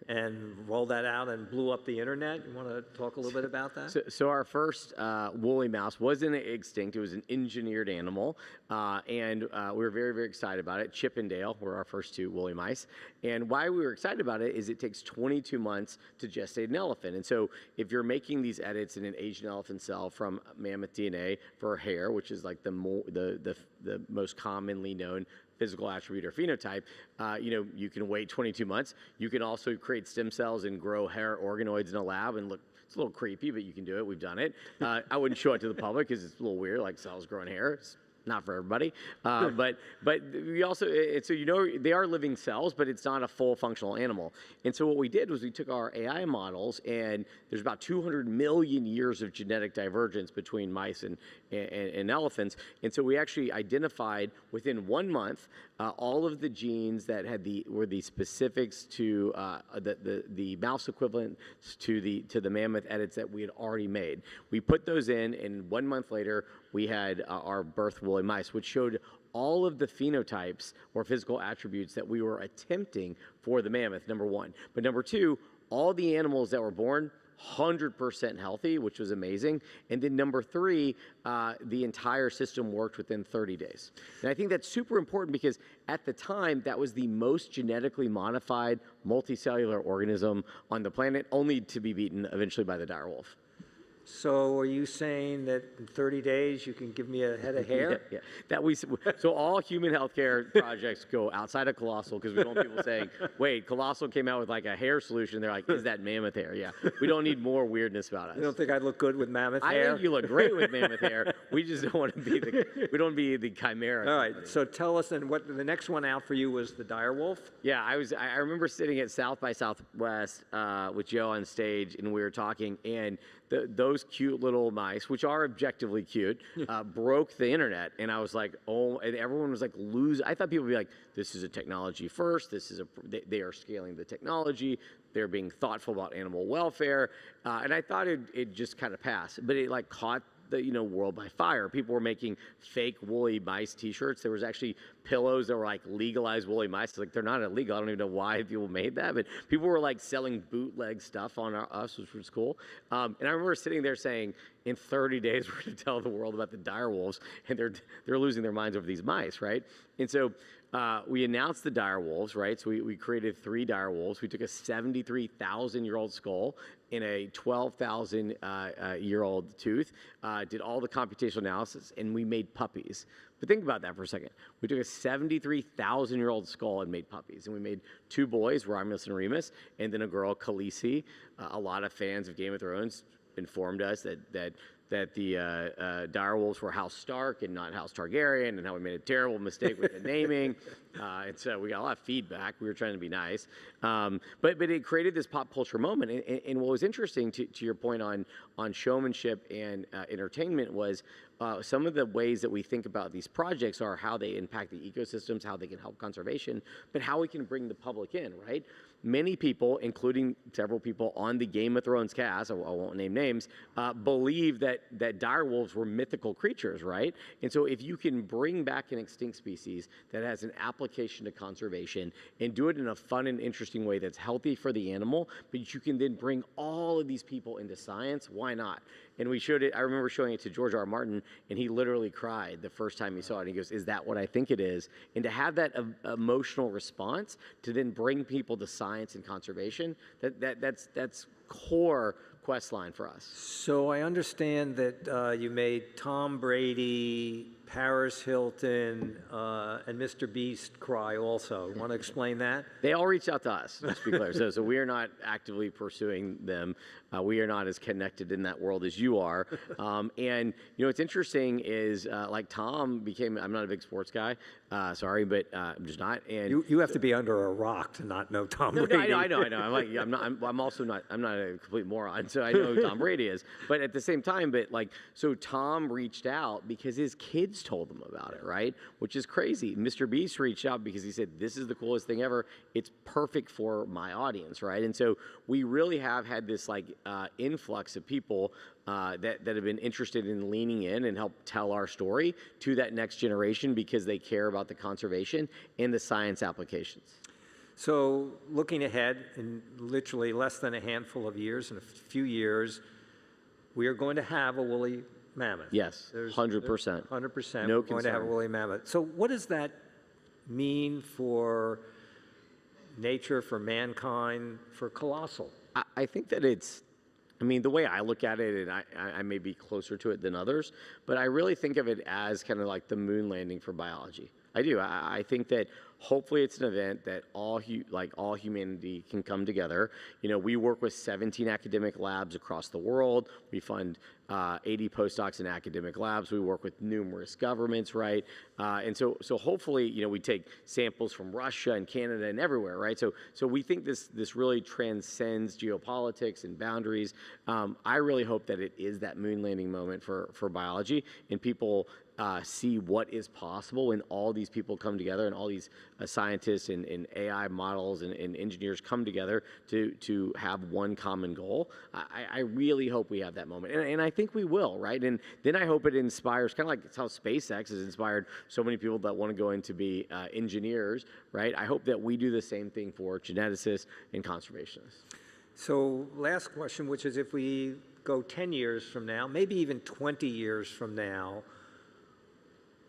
and rolled that out and blew up the internet. You want to talk a little bit about that? So our first woolly mouse wasn't extinct. It was an engineered animal, and we were very, very excited about it. Chip and Dale were our first two woolly mice. And why we were excited about it is it takes 22 months to gestate an elephant. And so if you're making these edits in an Asian elephant cell from mammoth DNA for hair, which is like the most commonly known physical attribute or phenotype, you can wait 22 months. You can also create stem cells and grow hair organoids in a lab and look, it's a little creepy, but you can do it. We've done it. I wouldn't show it to the public because it's a little weird, like cells growing hair. It's not for everybody. But we also, they are living cells, but it's not a full functional animal. And so what we did was we took our AI models, and there's about 200 million years of genetic divergence between mice and elephants. And so we actually identified within 1 month all of the genes that were the specifics to the mouse equivalent to the mammoth edits that we had already made. We put those in, and 1 month later, we had our birth woolly mice, which showed all of the phenotypes or physical attributes that we were attempting for the mammoth, number one. But number two, all the animals that were born, 100% healthy, which was amazing. And then number three, the entire system worked within 30 days. And I think that's super important because at the time, that was the most genetically modified multicellular organism on the planet, only to be beaten eventually by the dire wolf. So are you saying that in 30 days you can give me a head of hair? Yeah. So all human healthcare projects go outside of Colossal because we don't want people saying, wait, Colossal came out with like a hair solution. They're like, is that mammoth hair? Yeah. We don't need more weirdness about us. You don't think I'd look good with mammoth hair? I think you look great with mammoth hair. We just don't want to be the chimera. All right. So tell us then, what the next one out for you was the dire wolf? Yeah. I remember sitting at South by Southwest with Joe on stage, and we were talking, and those cute little mice, which are objectively cute, broke the internet. And I was like, oh, and everyone was like, I thought people would be like, this is a technology first. They are scaling the technology. They're being thoughtful about animal welfare. And I thought it just kind of passed, but it like caught the world by fire. People were making fake woolly mice t-shirts. There was actually pillows that were like legalized woolly mice. Like, they're not illegal. I don't even know why people made that, but people were like selling bootleg stuff on us, which was cool. And I remember sitting there saying, in 30 days, we're going to tell the world about the dire wolves, and they're losing their minds over these mice, right? And so we announced the dire wolves, right? So we created 3 dire wolves. We took a 73,000-year-old skull and a 12,000-year-old tooth, did all the computational analysis, and we made puppies. But think about that for a second. We took a 73,000-year-old skull and made puppies. And we made 2 boys, Romulus and Remus, and then a girl, Khaleesi. A lot of fans of Game of Thrones informed us that the direwolves were House Stark and not House Targaryen, and how we made a terrible mistake with the naming. And so we got a lot of feedback. We were trying to be nice. But it created this pop culture moment. And what was interesting, to your point on showmanship and entertainment, was some of the ways that we think about these projects are how they impact the ecosystems, how they can help conservation, but how we can bring the public in, right? Many people, including several people on the Game of Thrones cast, I won't name names, believe that direwolves were mythical creatures, right? And so if you can bring back an extinct species that has an application to conservation and do it in a fun and interesting way that's healthy for the animal, but you can then bring all of these people into science, why not? And we showed it, I remember showing it to George R. R. Martin, and he literally cried the first time he saw it. He goes, is that what I think it is? And to have that emotional response to then bring people to science and conservation, that's core quest line for us. So I understand that you made Tom Brady, Paris Hilton, and Mr. Beast cry also. Want to explain that? They all reached out to us, let's be clear. So we are not actively pursuing them. We are not as connected in that world as you are. And, what's interesting is, like Tom became, I'm not a big sports guy, sorry, but I'm just not. And you have to be under a rock to not know Tom Brady. No, I know. I'm also not a complete moron, so I know who Tom Brady is. But at the same time, so Tom reached out because his kids told him about it, right? Which is crazy. Mr. Beast reached out because he said, this is the coolest thing ever. It's perfect for my audience, right? And so we really have had this influx of people that have been interested in leaning in and help tell our story to that next generation because they care about the conservation and the science applications. So looking ahead, in literally less than a handful of years, in a few years, we are going to have a woolly mammoth. Yes, 100%. 100%. No we're concern. going to have a woolly mammoth. So what does that mean for nature, for mankind, for colossal? I think that the way I look at it, and I may be closer to it than others, but I really think of it as kind of like the moon landing for biology. I do. I think that hopefully it's an event that all humanity can come together. We work with 17 academic labs across the world. We fund 80 postdocs in academic labs. We work with numerous governments, right? And so hopefully, we take samples from Russia and Canada and everywhere, right? So we think this really transcends geopolitics and boundaries. I really hope that it is that moon landing moment for biology, and people see what is possible when all these people come together and all these scientists and AI models and engineers come together to have one common goal. I really hope we have that moment. And I think we will, right? And then I hope it inspires, kind of like it's how SpaceX has inspired so many people that want to go in to be engineers, right? I hope that we do the same thing for geneticists and conservationists. So last question, which is if we go 10 years from now, maybe even 20 years from now,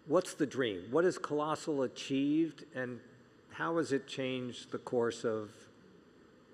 what's the dream? What has Colossal achieved, and how has it changed the course of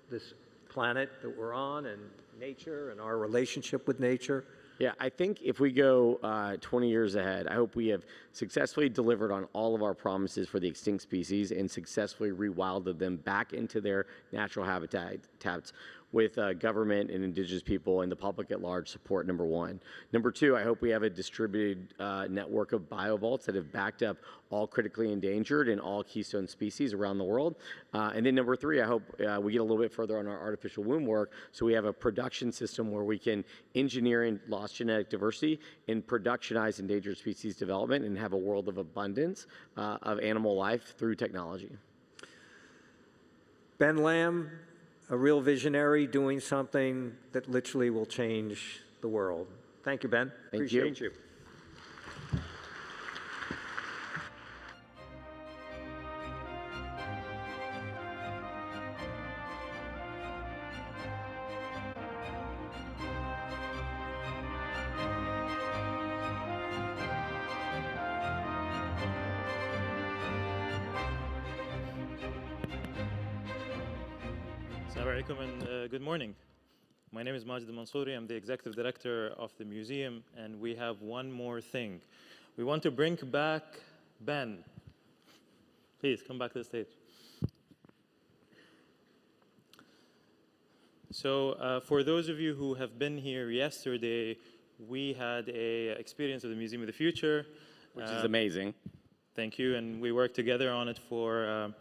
this planet that we're on and nature and our relationship with nature? Yeah, I think if we go 20 years ahead, I hope we have successfully delivered on all of our promises for the extinct species and successfully rewilded them back into their natural habitats with government and indigenous people and the public at large support, number one. Number two, I hope we have a distributed network of biovaults that have backed up all critically endangered and all keystone species around the world. And then number three, I hope we get a little bit further on our artificial womb work so we have a production system where we can engineer in lost genetic diversity and productionize endangered species development and have a world of abundance of animal life through technology. Ben Lamb, a real visionary doing something that literally will change the world. Thank you, Ben. Appreciate you. Assalamu alaikum and good morning. My name is Majid Mansouri. I'm the executive director of the museum, and we have one more thing. We want to bring back Ben. Please come back to the stage. So for those of you who have been here yesterday, we had an experience of the Museum of the Future. Which is amazing. Thank you, and we worked together on it for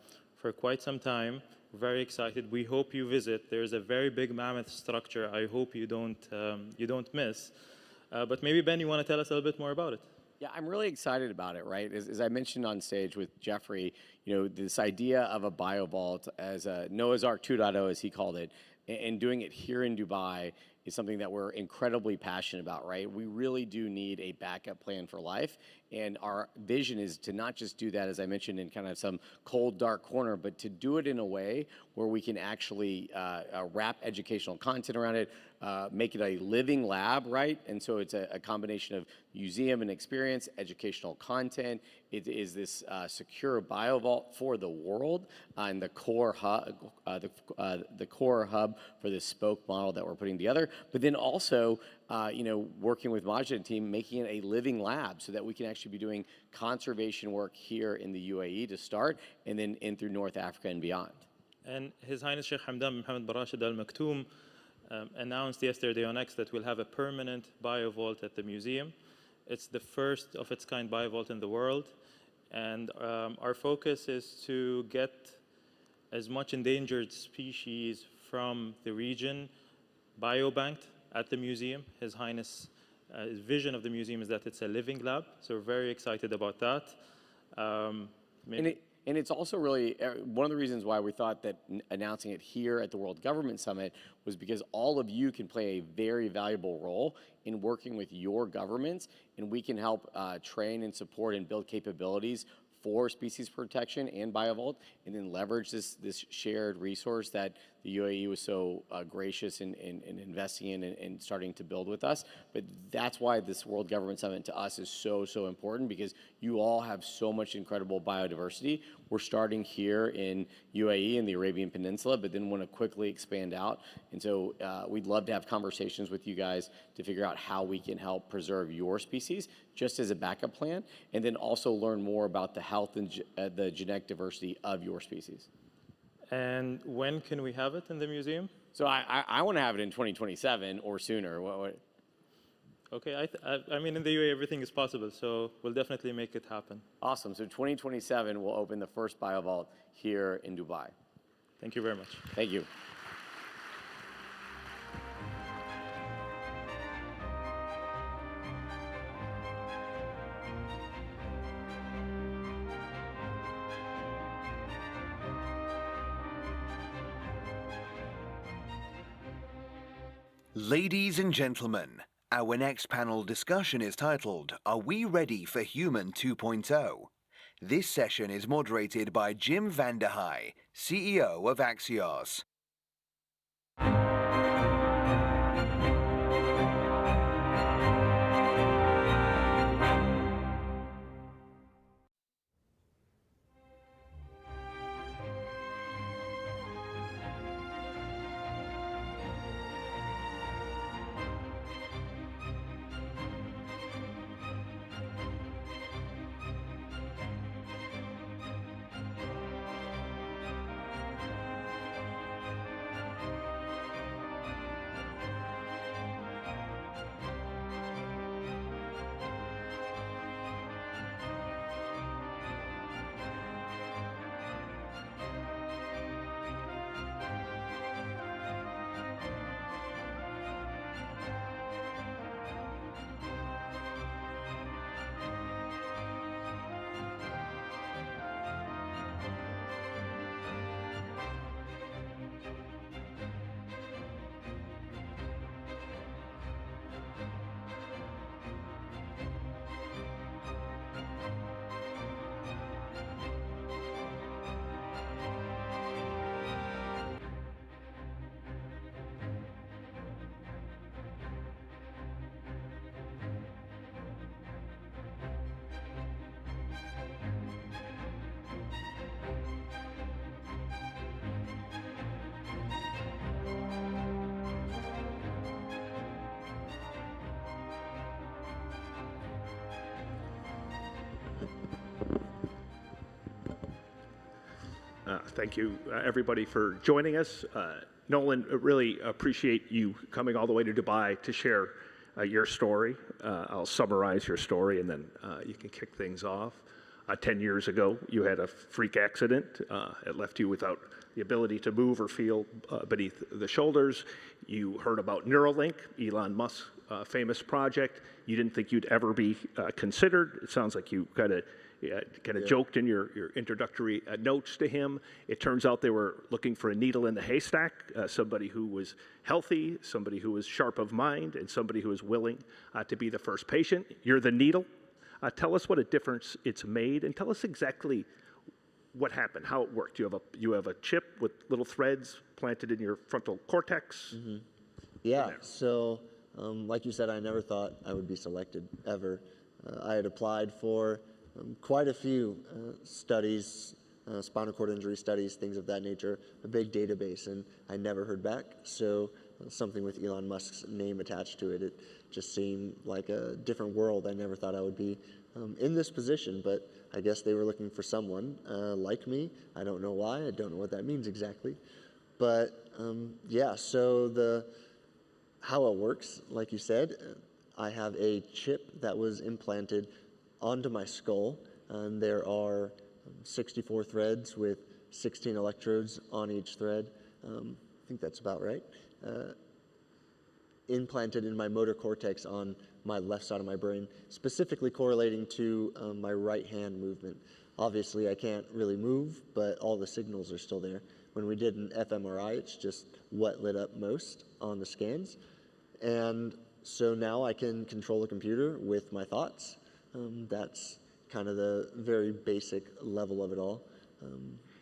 quite some time. We're very excited. We hope you visit. There's a very big mammoth structure. I hope you don't miss. But maybe, Ben, you want to tell us a little bit more about it? Yeah, I'm really excited about it, right? As I mentioned on stage with Jeffrey, you know, this idea of a biovault as a Noah's Ark 2.0, as he called it, and doing it here in Dubai is something that we're incredibly passionate about, right? We really do need a backup plan for life. And our vision is to not just do that, as I mentioned, in kind of some cold, dark corner, but to do it in a way where we can actually wrap educational content around it, make it a living lab, right? And so it's a combination of museum and experience, educational content. It is this secure biovault for the world and the core hub, the core hub for this spoke model that we're putting together. But then also, you know, working with Majid and team, making it a living lab so that we can actually be doing conservation work here in the UAE to start, and then in through North Africa and beyond. And His Highness Sheikh Hamdan bin Mohammed bin Rashid Al Maktoum announced yesterday on X that we'll have a permanent biovault at the museum. It's the first of its kind biovault in the world. And our focus is to get as much endangered species from the region biobanked at the museum. His Highness, his vision of the museum is that it's a living lab, so we're very excited about that. And it's also really one of the reasons why we thought that announcing it here at the World Government Summit was because all of you can play a very valuable role in working with your governments, and we can help train and support and build capabilities for species protection and biovault, and then leverage this shared resource that the UAE was so gracious in investing in and starting to build with us. But that's why this World Government Summit to us is so important, because you all have so much incredible biodiversity. We're starting here in UAE in the Arabian Peninsula, but then want to quickly expand out. And so we'd love to have conversations with you guys to figure out how we can help preserve your species just as a backup plan, and then also learn more about the health and the genetic diversity of your species. And when can we have it in the museum? So I want to have it in 2027 or sooner. Okay, I mean, in the UAE, everything is possible, so we'll definitely make it happen. Awesome. So 2027, we'll open the first biovault here in Dubai. Thank you very much. Thank you. Ladies and gentlemen, our next panel discussion is titled, Are We Ready for Human 2.0? This session is moderated by Jim van der Heij, CEO of Axios. Thank you, everybody, for joining us. Nolan, really appreciate you coming all the way to Dubai to share your story. I'll summarize your story, and then you can kick things off. 10 years ago, you had a freak accident. It left you without the ability to move or feel beneath the shoulders. You heard about Neuralink, Elon Musk's famous project. You didn't think you'd ever be considered. It sounds like you kind of joked in your introductory notes to him. It turns out they were looking for a needle in the haystack, somebody who was healthy, somebody who was sharp of mind, and somebody who was willing to be the first patient. You're the needle. Tell us what a difference it's made, and tell us exactly what happened, how it worked. You have a chip with little threads planted in your frontal cortex. Mm-hmm. Yeah, so like you said, I never thought I would be selected ever. I had applied for quite a few studies, spinal cord injury studies, things of that nature, a big database, and I never heard back. So something with Elon Musk's name attached to it, it just seemed like a different world. I never thought I would be in this position, but I guess they were looking for someone like me. I don't know why. I don't know what that means exactly. But yeah, so how it works, like you said, I have a chip that was implanted onto my skull, and there are 64 threads with 16 electrodes on each thread. I think that's about right. Implanted in my motor cortex on my left side of my brain, specifically correlating to my right hand movement. Obviously, I can't really move, but all the signals are still there. When we did an fMRI, it's just what lit up most on the scans. And so now I can control a computer with my thoughts. That's kind of the very basic level of it all.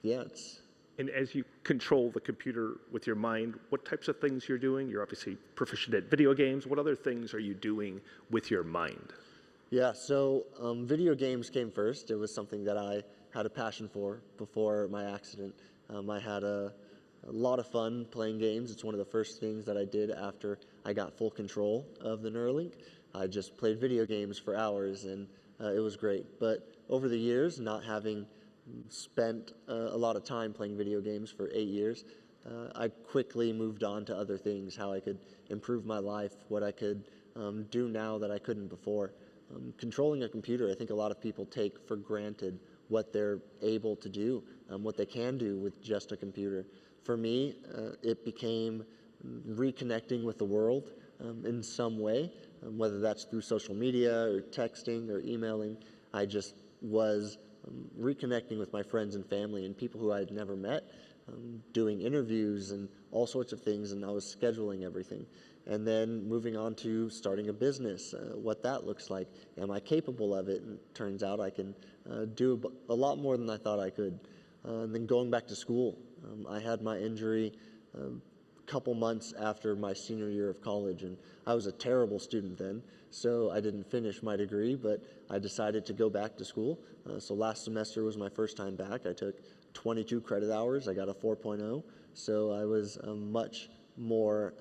Yeah, it's... And as you control the computer with your mind, what types of things you're doing? You're obviously proficient at video games. What other things are you doing with your mind? Yeah, so video games came first. It was something that I had a passion for before my accident. I had a lot of fun playing games. It's one of the first things that I did after I got full control of the Neuralink. I just played video games for hours, and it was great. But over the years, not having spent a lot of time playing video games for 8 years, I quickly moved on to other things, how I could improve my life, what I could do now that I couldn't before. Controlling a computer, I think a lot of people take for granted what they're able to do, what they can do with just a computer. For me, it became reconnecting with the world in some way, whether that's through social media or texting or emailing. I just was reconnecting with my friends and family and people who I had never met, doing interviews and all sorts of things, and I was scheduling everything. And then moving on to starting a business, what that looks like. Am I capable of it? And it turns out I can do a lot more than I thought I could. And then going back to school, I had my injury a couple months after my senior year of college, and I was a terrible student then, so I didn't finish my degree, but I decided to go back to school. So last semester was my first time back. I took 22 credit hours. I got a 4.0, so I was much more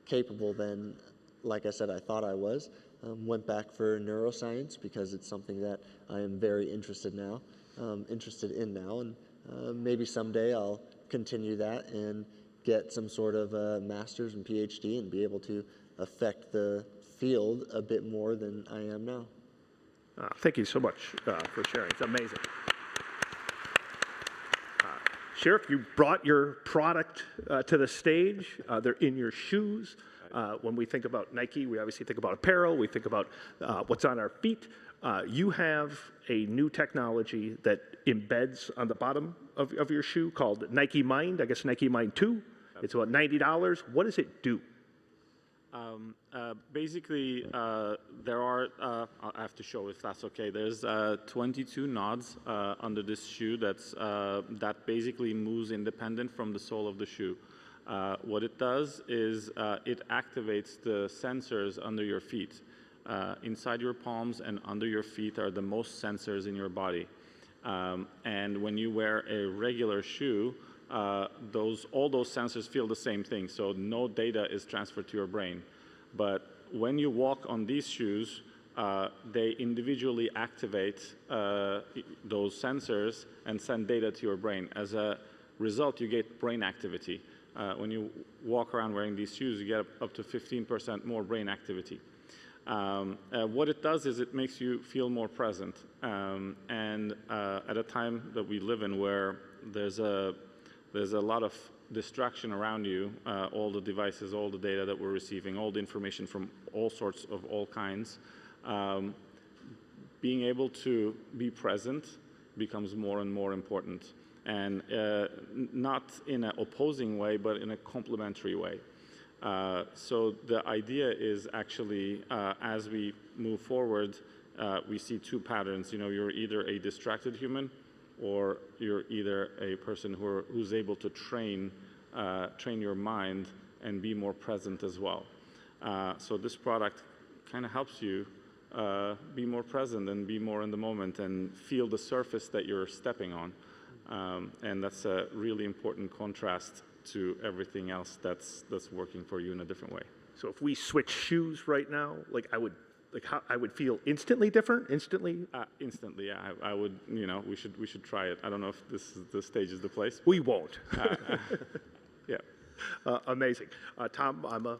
capable than, like I said, I thought I was. Went back for neuroscience because it's something that I am very interested in now, and maybe someday I'll continue that and get some sort of a master's and PhD and be able to affect the field a bit more than I am now. Thank you so much for sharing. It's amazing. Sheriff, you brought your product to the stage. They're in your shoes. When we think about Nike, we obviously think about apparel. We think about what's on our feet. You have a new technology that embeds on the bottom of your shoe called Nike Mind. I guess Nike Mind 2. It's about $90. What does it do? Basically, there are, I have to show if that's okay, there's 22 nodes under this shoe that basically moves independent from the sole of the shoe. What it does is it activates the sensors under your feet. Inside your palms and under your feet are the most sensors in your body. And when you wear a regular shoe, all those sensors feel the same thing, so no data is transferred to your brain. But when you walk on these shoes, they individually activate those sensors and send data to your brain. As a result, you get brain activity. When you walk around wearing these shoes, you get up to 15% more brain activity. What it does is it makes you feel more present. And at a time that we live in where there's a lot of distraction around you, all the devices, all the data that we're receiving, all the information from all sorts of all kinds, being able to be present becomes more and more important. And not in an opposing way, but in a complementary way. So the idea is actually, as we move forward, we see two patterns. You know, you're either a distracted human, or you're either a person who's able to train your mind and be more present as well. So this product kind of helps you be more present and be more in the moment and feel the surface that you're stepping on. And that's a really important contrast to everything else that's working for you in a different way. So if we switch shoes right now, I would feel instantly different. Instantly, yeah. I would. You know, we should try it. I don't know if this stage is the place. We won't. Yeah. Amazing, Tom. I'm a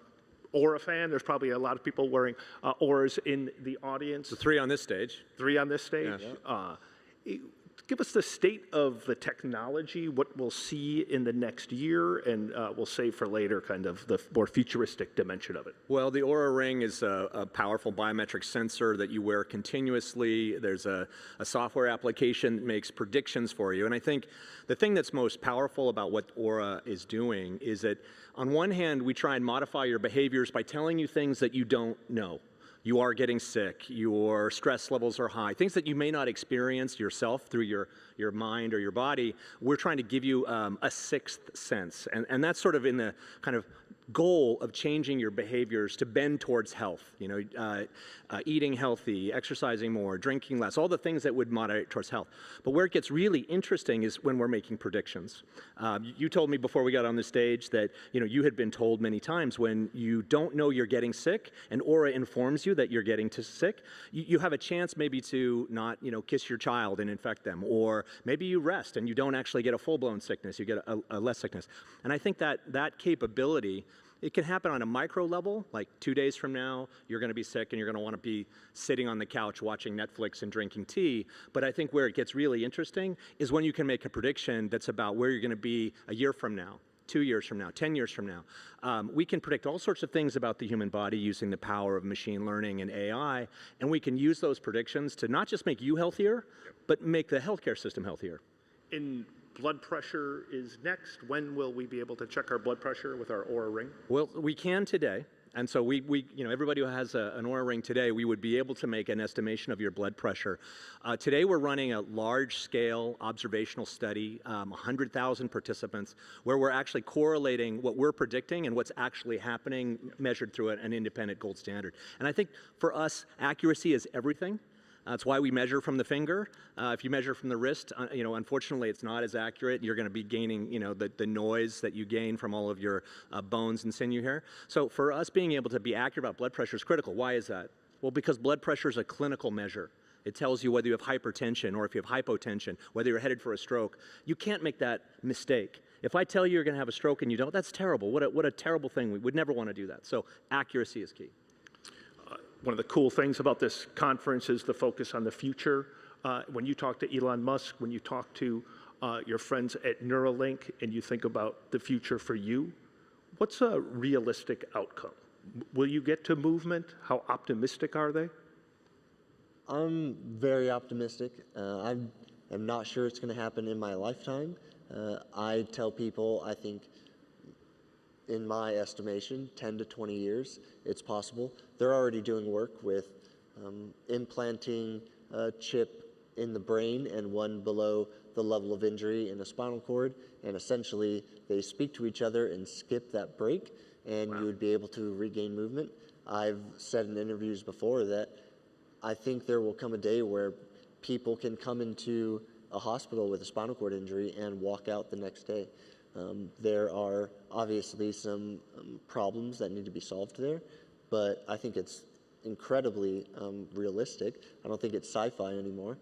Aura fan. There's probably a lot of people wearing Auras in the audience. The three on this stage. Three on this stage. Yes. Give us the state of the technology, what we'll see in the next year, and we'll save for later kind of the more futuristic dimension of it. Well, the Aura Ring is a powerful biometric sensor that you wear continuously. There's a software application that makes predictions for you. And I think the thing that's most powerful about what Aura is doing is that on one hand, we try and modify your behaviors by telling you things that you don't know. You are getting sick, your stress levels are high, things that you may not experience yourself through your mind or your body. We're trying to give you a sixth sense. And that's sort of in the kind of goal of changing your behaviors to bend towards health. You know, eating healthy, exercising more, drinking less, all the things that would moderate towards health. But where it gets really interesting is when we're making predictions. You told me before we got on the stage that you had been told many times when you don't know you're getting sick and Aura informs you that you're getting sick, you have a chance maybe to not kiss your child and infect them, or maybe you rest and you don't actually get a full-blown sickness, you get a less sickness. And I think that capability, it can happen on a micro level, like 2 days from now, you're going to be sick and you're going to want to be sitting on the couch watching Netflix and drinking tea. But I think where it gets really interesting is when you can make a prediction that's about where you're going to be a year from now, 2 years from now, 10 years from now. We can predict all sorts of things about the human body using the power of machine learning and AI, and we can use those predictions to not just make you healthier, but make the healthcare system healthier. Blood pressure is next. When will we be able to check our blood pressure with our Aura Ring? Well, we can today. And so everybody who has an Aura Ring today, we would be able to make an estimation of your blood pressure. Today we're running a large-scale observational study, 100,000 participants, where we're actually correlating what we're predicting and what's actually happening measured through an independent gold standard. And I think for us, accuracy is everything. That's why we measure from the finger. If you measure from the wrist, unfortunately, it's not as accurate. You're going to be gaining, the noise that you gain from all of your bones and sinew here. So for us, being able to be accurate about blood pressure is critical. Why is that? Well, because blood pressure is a clinical measure. It tells you whether you have hypertension or if you have hypotension, whether you're headed for a stroke. You can't make that mistake. If I tell you you're going to have a stroke and you don't, that's terrible. What a terrible thing. We would never want to do that. So accuracy is key. One of the cool things about this conference is the focus on the future. When you talk to Elon Musk, when you talk to your friends at Neuralink, and you think about the future for you, what's a realistic outcome? Will you get to movement? How optimistic are they? I'm very optimistic. I'm not sure it's going to happen in my lifetime. I tell people, I think, in my estimation, 10 to 20 years, it's possible. They're already doing work with implanting a chip in the brain and one below the level of injury in a spinal cord, and essentially they speak to each other and skip that break, and you would be able to regain movement. I've said in interviews before that I think there will come a day where people can come into a hospital with a spinal cord injury and walk out the next day. There are obviously some problems that need to be solved there, but I think it's incredibly realistic. I don't think it's sci-fi anymore.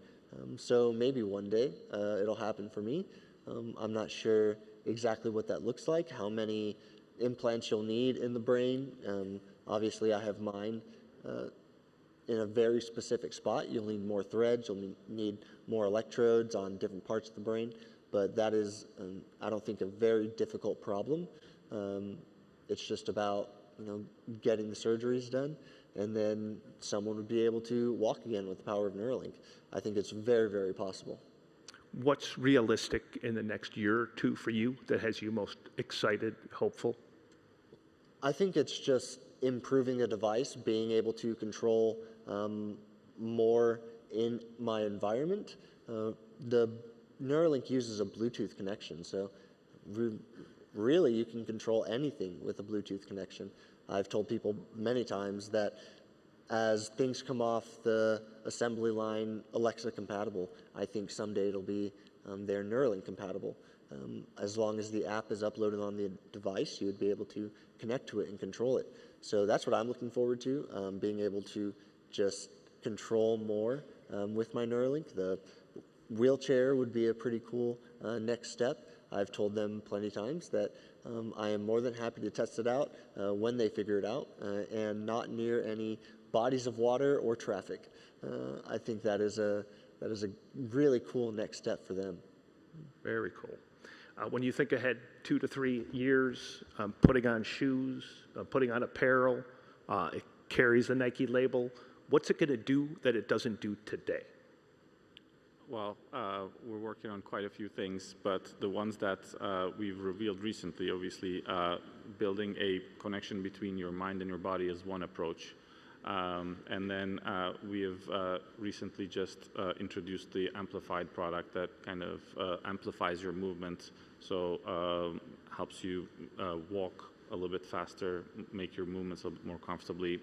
So maybe one day it'll happen for me. I'm not sure exactly what that looks like, how many implants you'll need in the brain. Obviously, I have mine in a very specific spot. You'll need more threads, you'll need more electrodes on different parts of the brain, but that is, I don't think, a very difficult problem. It's just about, getting the surgeries done, and then someone would be able to walk again with the power of Neuralink. I think it's very, very possible. What's realistic in the next year or two for you that has you most excited, hopeful? I think it's just improving the device, being able to control more in my environment. The Neuralink uses a Bluetooth connection, so really you can control anything with a Bluetooth connection. I've told people many times that as things come off the assembly line Alexa compatible, I think someday it'll be they're Neuralink compatible. As long as the app is uploaded on the device, you would be able to connect to it and control it. So that's what I'm looking forward to, being able to just control more with my Neuralink. The wheelchair would be a pretty cool next step. I've told them plenty of times that I am more than happy to test it out when they figure it out and not near any bodies of water or traffic. I think that is a really cool next step for them. Very cool. When you think ahead 2 to 3 years, putting on shoes, putting on apparel, it carries a Nike label. What's it going to do that it doesn't do today? Well, we're working on quite a few things, but the ones that we've revealed recently, obviously, building a connection between your mind and your body is one approach. And then we have recently just introduced the amplified product that kind of amplifies your movement, so helps you walk a little bit faster, make your movements a little bit more comfortably.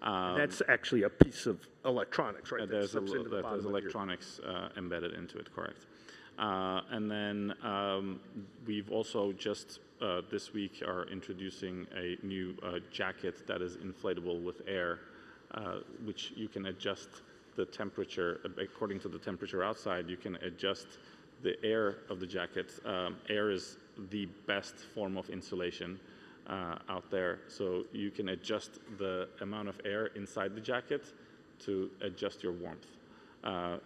That's actually a piece of electronics, right? There's electronics embedded into it, correct. And then we've also just this week are introducing a new jacket that is inflatable with air, which you can adjust the temperature according to the temperature outside. You can adjust the air of the jacket. Air is the best form of insulation out there, so you can adjust the amount of air inside the jacket to adjust your warmth.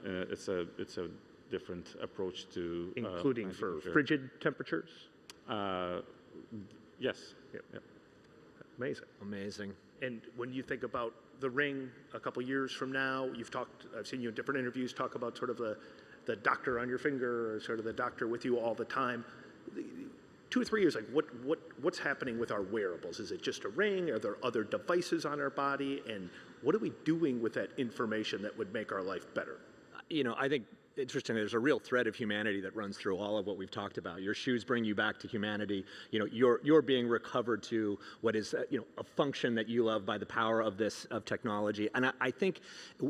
It's a different approach to including for frigid temperatures. Yes. Yep. Amazing. Amazing. And when you think about the ring a couple years from now, I've seen you in different interviews talk about sort of the doctor on your finger, or sort of the doctor with you all the time. 2 or 3 years, like what's happening with our wearables? Is it just a ring? Are there other devices on our body? And what are we doing with that information that would make our life better? I think interesting, there's a real thread of humanity that runs through all of what we've talked about. Your shoes bring you back to humanity. You're being recovered to what is a function that you love by the power of technology. And I think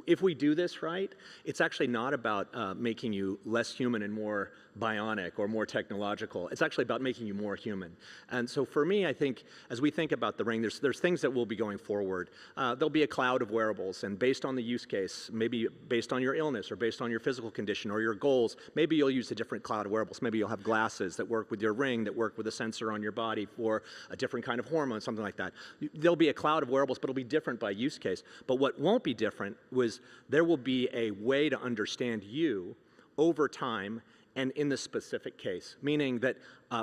if we do this right, it's actually not about making you less human and more bionic or more technological. It's actually about making you more human. And so for me, I think as we think about the ring, there's things that will be going forward. There'll be a cloud of wearables, and based on the use case, maybe based on your illness or based on your physical condition or your goals, maybe you'll use a different cloud of wearables. Maybe you'll have glasses that work with your ring, that work with a sensor on your body for a different kind of hormone, something like that. There'll be a cloud of wearables, but it'll be different by use case. But what won't be different was there will be a way to understand you over time and in the specific case, meaning that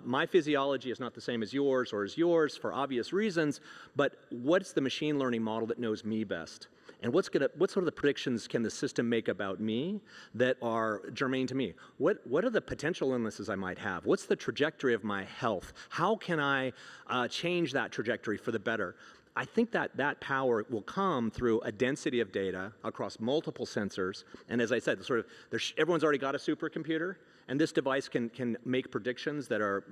my physiology is not the same as yours or as yours for obvious reasons, but what's the machine learning model that knows me best? And what sort of the predictions can the system make about me that are germane to me? What are the potential illnesses I might have? What's the trajectory of my health? How can I change that trajectory for the better? I think that power will come through a density of data across multiple sensors. And as I said, everyone's already got a supercomputer, and this device can make predictions that are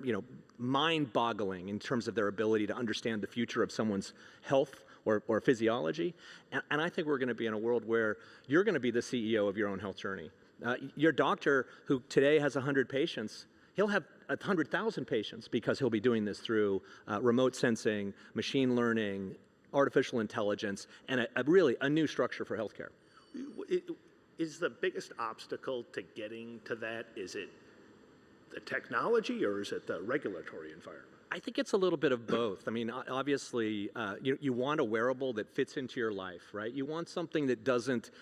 mind-boggling in terms of their ability to understand the future of someone's health or physiology. And I think we're going to be in a world where you're going to be the CEO of your own health journey. Your doctor, who today has 100 patients, he'll have 100,000 patients because he'll be doing this through remote sensing, machine learning, artificial intelligence, and really a new structure for healthcare. Is the biggest obstacle to getting to that, is it the technology or is it the regulatory environment? I think it's a little bit of both. I mean, obviously, you want a wearable that fits into your life, right? You want something that doesn't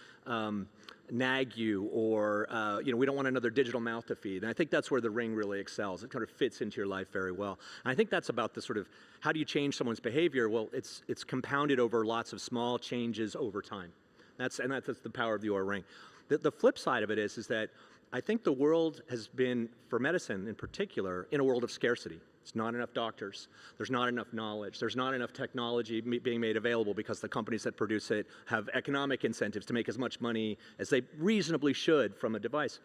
nag you, or we don't want another digital mouth to feed. And I think that's where the Ring really excels. It kind of fits into your life very well. And I think that's about the sort of, how do you change someone's behavior? Well, it's compounded over lots of small changes over time. That's the power of the Oura Ring. The flip side of it is that I think the world has been, for medicine in particular, in a world of scarcity. There's not enough doctors. There's not enough knowledge. There's not enough technology being made available because the companies that produce it have economic incentives to make as much money as they reasonably should from a device.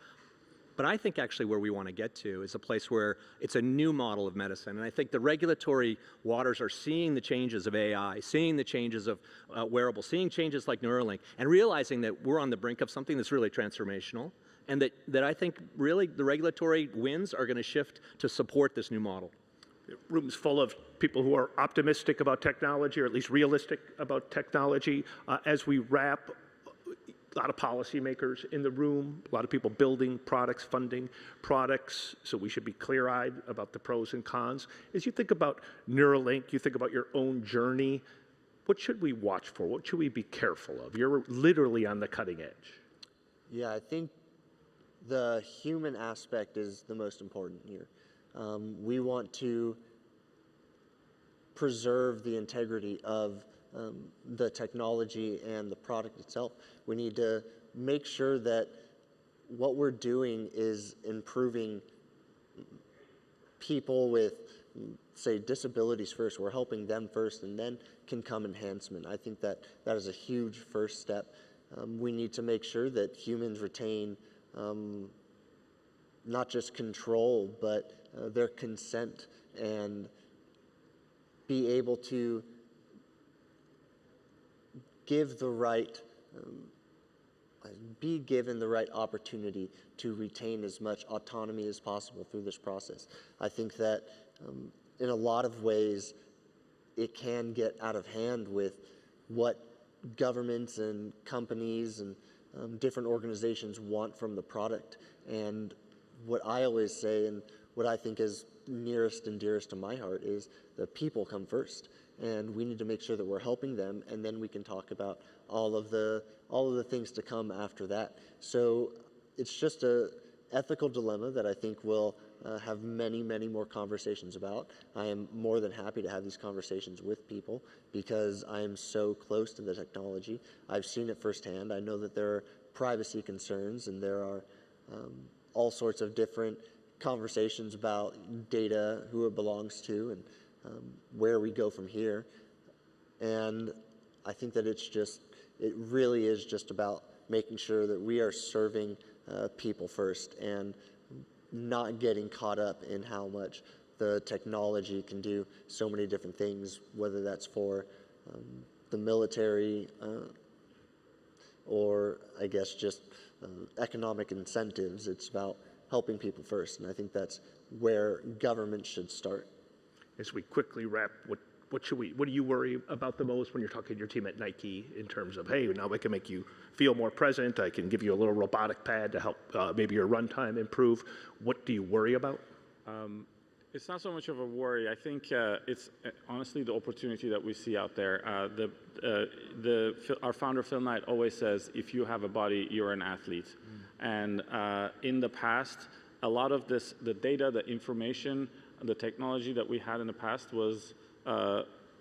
But I think actually where we want to get to is a place where it's a new model of medicine. And I think the regulatory waters are seeing the changes of AI, seeing the changes of wearables, seeing changes like Neuralink, and realizing that we're on the brink of something that's really transformational. And that I think really the regulatory winds are going to shift to support this new model. Rooms full of people who are optimistic about technology, or at least realistic about technology. As we wrap, a lot of policymakers in the room, a lot of people building products, funding products, so we should be clear-eyed about the pros and cons. As you think about Neuralink, you think about your own journey, what should we watch for? What should we be careful of? You're literally on the cutting edge. Yeah, I think the human aspect is the most important here. We want to preserve the integrity of the technology and the product itself. We need to make sure that what we're doing is improving people with, say, disabilities first. We're helping them first, and then can come enhancement. I think that is a huge first step. We need to make sure that humans retain not just control, but their consent, and be able to give the right, be given the right opportunity to retain as much autonomy as possible through this process. I think that in a lot of ways, it can get out of hand with what governments and companies and different organizations want from the product. And what I always say, and what I think is nearest and dearest to my heart, is the people come first, and we need to make sure that we're helping them, and then we can talk about all of the things to come after that. So it's just a ethical dilemma that I think we'll have many, many more conversations about. I am more than happy to have these conversations with people because I am so close to the technology. I've seen it firsthand. I know that there are privacy concerns, and there are all sorts of different conversations about data, who it belongs to, and where we go from here. And I think that it really is just about making sure that we are serving people first and not getting caught up in how much the technology can do so many different things, whether that's for the military or I guess just economic incentives. It's about helping people first, and I think that's where government should start. As we quickly wrap, what do you worry about the most when you're talking to your team at Nike in terms of, hey, now I can make you feel more present, I can give you a little robotic pad to help maybe your runtime improve. What do you worry about? It's not so much of a worry. I think it's honestly the opportunity that we see out there. Our founder, Phil Knight, always says, if you have a body, you're an athlete. And in the past, a lot of the data, the information, the technology that we had in the past was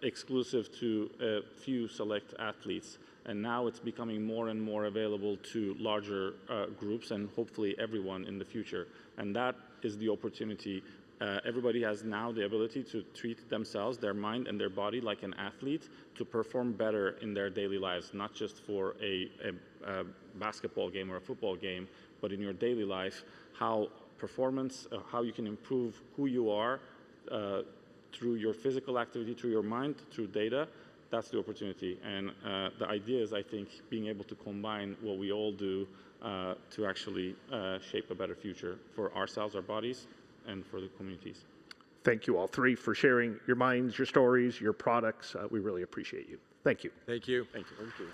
exclusive to a few select athletes. And now it's becoming more and more available to larger groups and hopefully everyone in the future. And that is the opportunity. Everybody has now the ability to treat themselves, their mind and their body like an athlete to perform better in their daily lives, not just for a basketball game or a football game, but in your daily life, how performance, how you can improve who you are through your physical activity, through your mind, through data. That's the opportunity. And the idea is, I think, being able to combine what we all do to actually shape a better future for ourselves, our bodies, and for the communities. Thank you all three for sharing your minds, your stories, your products. We really appreciate you. Thank you. Thank you. Thank you. Thank you.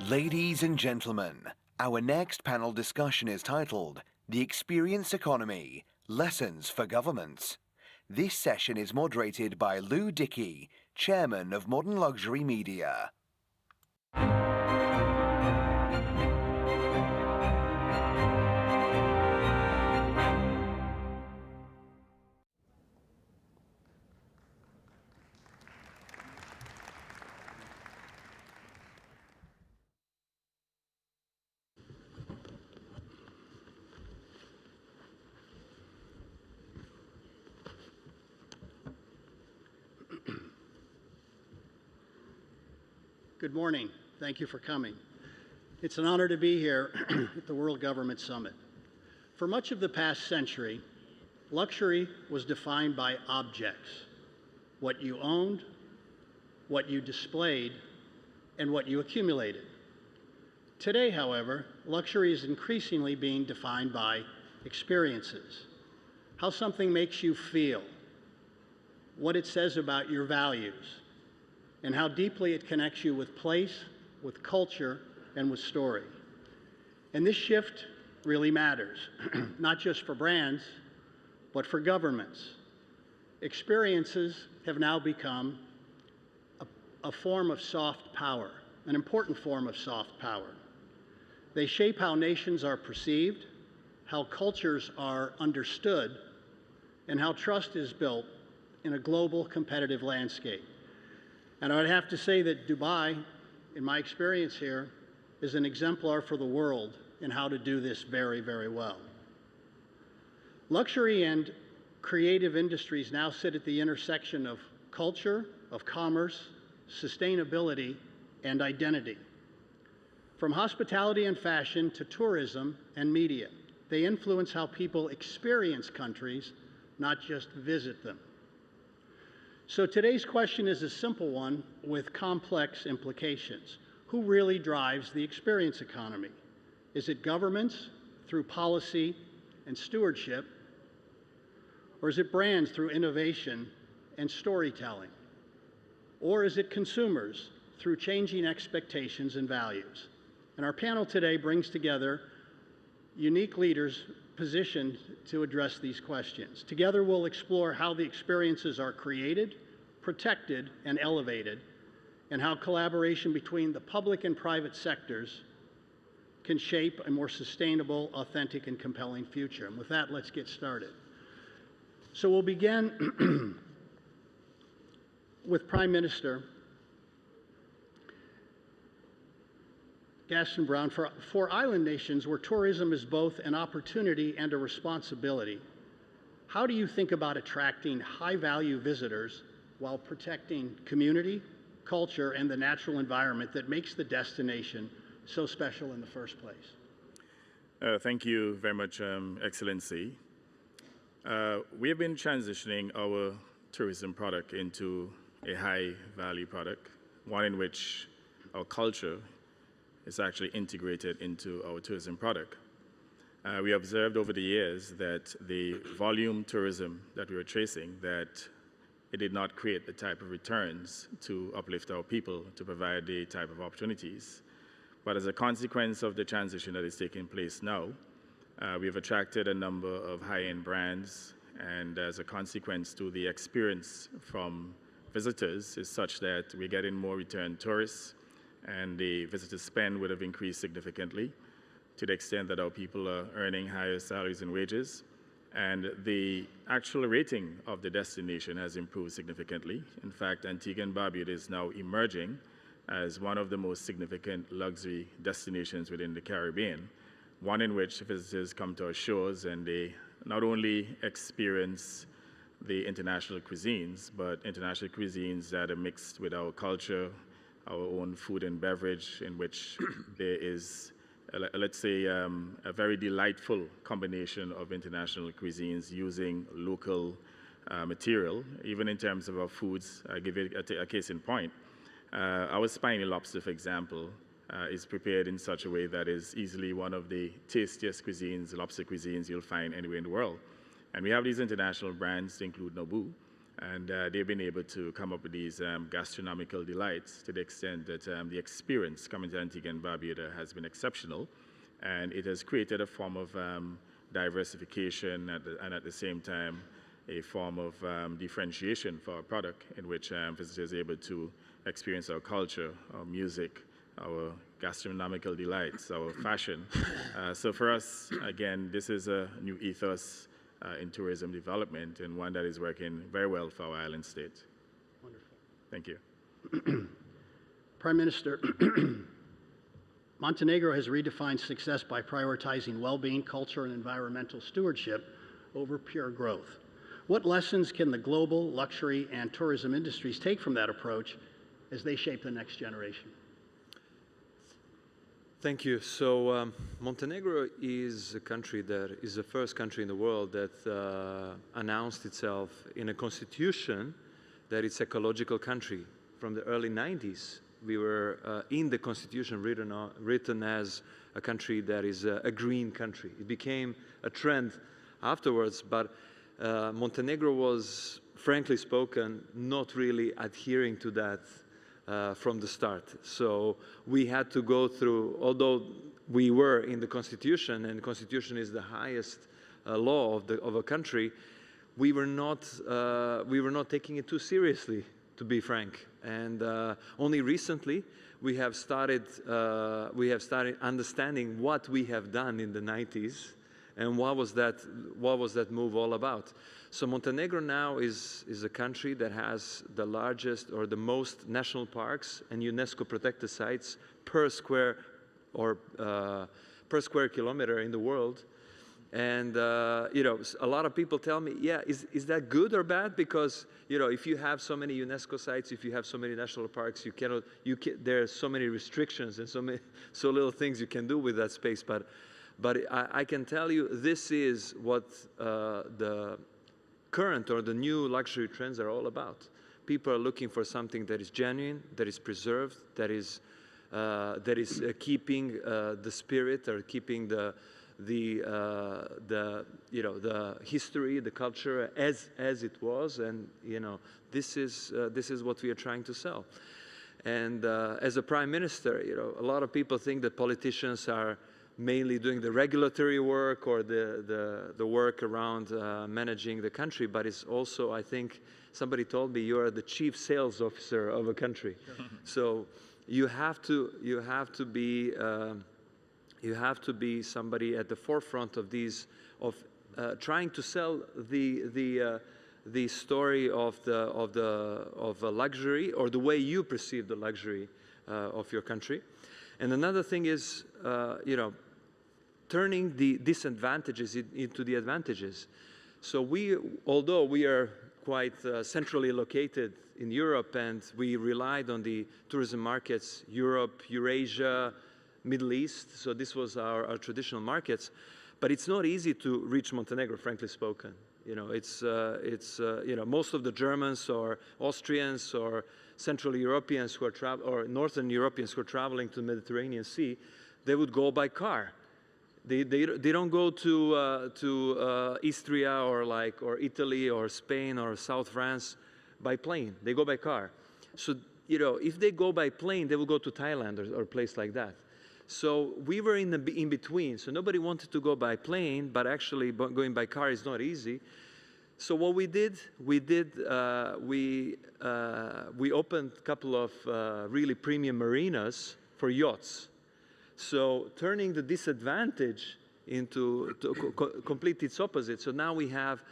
Ladies and gentlemen, our next panel discussion is titled The Experience Economy, Lessons for Governments. This session is moderated by Lou Dickey, Chairman of Modern Luxury Media. Good morning. Thank you for coming. It's an honor to be here at the World Government Summit. For much of the past century, luxury was defined by objects, what you owned, what you displayed, and what you accumulated. Today, however, luxury is increasingly being defined by experiences, how something makes you feel, what it says about your values, and how deeply it connects you with place, with culture, and with story. And this shift really matters, not just for brands, but for governments. Experiences have now become a form of soft power, an important form of soft power. They shape how nations are perceived, how cultures are understood, and how trust is built in a global competitive landscape. And I would have to say that Dubai, in my experience here, is an exemplar for the world in how to do this very, very well. Luxury and creative industries now sit at the intersection of culture, of commerce, sustainability, and identity. From hospitality and fashion to tourism and media, they influence how people experience countries, not just visit them. So today's question is a simple one with complex implications. Who really drives the experience economy? Is it governments through policy and stewardship? Or is it brands through innovation and storytelling? Or is it consumers through changing expectations and values? And our panel today brings together unique leaders positioned to address these questions. Together we'll explore how the experiences are created, protected, and elevated, and how collaboration between the public and private sectors can shape a more sustainable, authentic, and compelling future. And with that, let's get started. So we'll begin with Prime Minister. Gaston Brown, for island nations where tourism is both an opportunity and a responsibility, how do you think about attracting high-value visitors while protecting community, culture, and the natural environment that makes the destination so special in the first place? Thank you very much, Excellency. We have been transitioning our tourism product into a high-value product, one in which our culture is actually integrated into our tourism product. We observed over the years that the volume tourism that we were tracing, that it did not create the type of returns to uplift our people, to provide the type of opportunities. But as a consequence of the transition that is taking place now, we've attracted a number of high-end brands, and as a consequence to the experience from visitors is such that we're getting more return tourists, and the visitor spend would have increased significantly to the extent that our people are earning higher salaries and wages. And the actual rating of the destination has improved significantly. In fact, Antigua and Barbuda is now emerging as one of the most significant luxury destinations within the Caribbean, one in which visitors come to our shores and they not only experience the international cuisines, but international cuisines that are mixed with our culture, our own food and beverage, in which there is, let's say, a very delightful combination of international cuisines using local material, even in terms of our foods. I'll give you a case in point. Our spiny lobster, for example, is prepared in such a way that is easily one of the tastiest cuisines, lobster cuisines you'll find anywhere in the world. And we have these international brands to include Nobu, and they've been able to come up with these gastronomical delights to the extent that the experience coming to Antigua and Barbuda has been exceptional, and it has created a form of diversification and at the same time a form of differentiation for our product, in which visitors are able to experience our culture, our music, our gastronomical delights, our fashion. So for us, again, this is a new ethos in tourism development, and one that is working very well for our island state. Wonderful. Thank you. Prime Minister, Montenegro has redefined success by prioritizing well-being, culture, and environmental stewardship over pure growth. What lessons can the global luxury and tourism industries take from that approach as they shape the next generation? Thank you. So Montenegro is a country that is the first country in the world that announced itself in a constitution that it's an ecological country. From the early 90s, we were in the constitution written as a country that is a green country. It became a trend afterwards, but Montenegro was, frankly spoken, not really adhering to that from the start. So we had to go through, although we were in the constitution, and the constitution is the highest law of a country, we were not taking it too seriously, to be frank. And only recently we have started understanding what we have done in the 90s and what was that move all about. So Montenegro now is a country that has the largest or the most national parks and UNESCO protected sites per square kilometer in the world. And you know, a lot of people tell me, yeah, is that good or bad? Because you know, if you have so many UNESCO sites, if you have so many national parks, there are so many restrictions and so little things you can do with that space. But I can tell you, this is what the current or the new luxury trends are all about. People are looking for something that is genuine, that is preserved, that is keeping the spirit or keeping the history, the culture as it was, and you know, this is what we are trying to sell. And as a prime minister, you know, a lot of people think that politicians are mainly doing the regulatory work or the work around managing the country, but it's also, I think, somebody told me, you are the chief sales officer of a country. So you have to be somebody at the forefront of these, trying to sell the story of a luxury, or the way you perceive the luxury of your country. And another thing is, turning the disadvantages into the advantages. So although we are quite centrally located in Europe, and we relied on the tourism markets, Europe, Eurasia, Middle East, so this was our traditional markets, but it's not easy to reach Montenegro, frankly spoken. Most of the Germans or Austrians or Central Europeans who are or Northern Europeans who are traveling to the Mediterranean Sea, they would go by car. They don't go to Istria or Italy or Spain or South France by plane. They go by car. So if they go by plane, they will go to Thailand or a place like that. So we were in between. So nobody wanted to go by plane, but actually going by car is not easy. So what we opened a couple of really premium marinas for yachts. So turning the disadvantage into complete its opposite. So now we have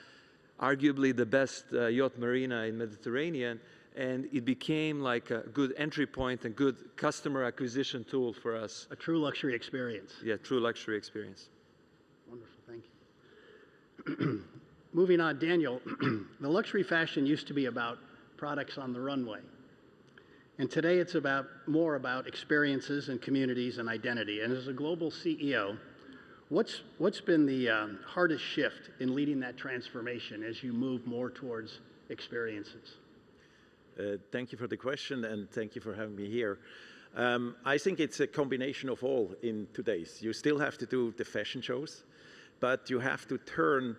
arguably the best yacht marina in Mediterranean, and it became like a good entry point and good customer acquisition tool for us. A true luxury experience. Yeah, true luxury experience. Wonderful, thank you. Moving on, Daniel, the luxury fashion used to be about products on the runway. And today it's more about experiences and communities and identity. And as a global CEO, what's been the hardest shift in leading that transformation as you move more towards experiences? Thank you for the question, and thank you for having me here. I think it's a combination of all in today's. You still have to do the fashion shows, but you have to turn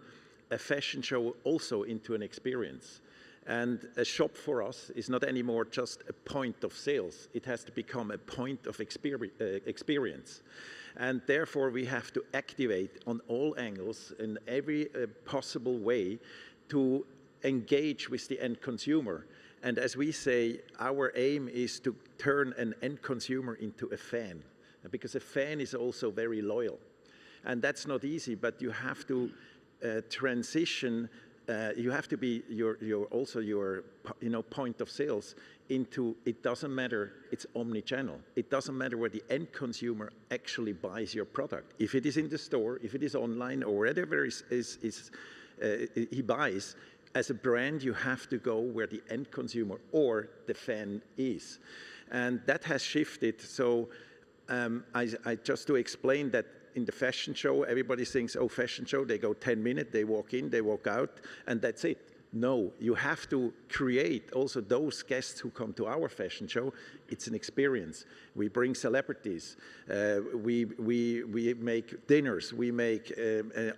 a fashion show also into an experience. And a shop for us is not anymore just a point of sales. It has to become a point of experience. And therefore, we have to activate on all angles in every possible way to engage with the end consumer. And as we say, our aim is to turn an end consumer into a fan, because a fan is also very loyal. And that's not easy, but you have to transition. You have to be your point of sales into, it doesn't matter, it's omni-channel. It doesn't matter where the end consumer actually buys your product. If it is in the store, if it is online, or wherever he buys, as a brand, you have to go where the end consumer or the fan is. And that has shifted. So I just to explain that in the fashion show, everybody thinks, oh, fashion show, they go 10 minutes, they walk in, they walk out, and that's it. No, you have to create also those guests who come to our fashion show. It's an experience. We bring celebrities. We make dinners. We make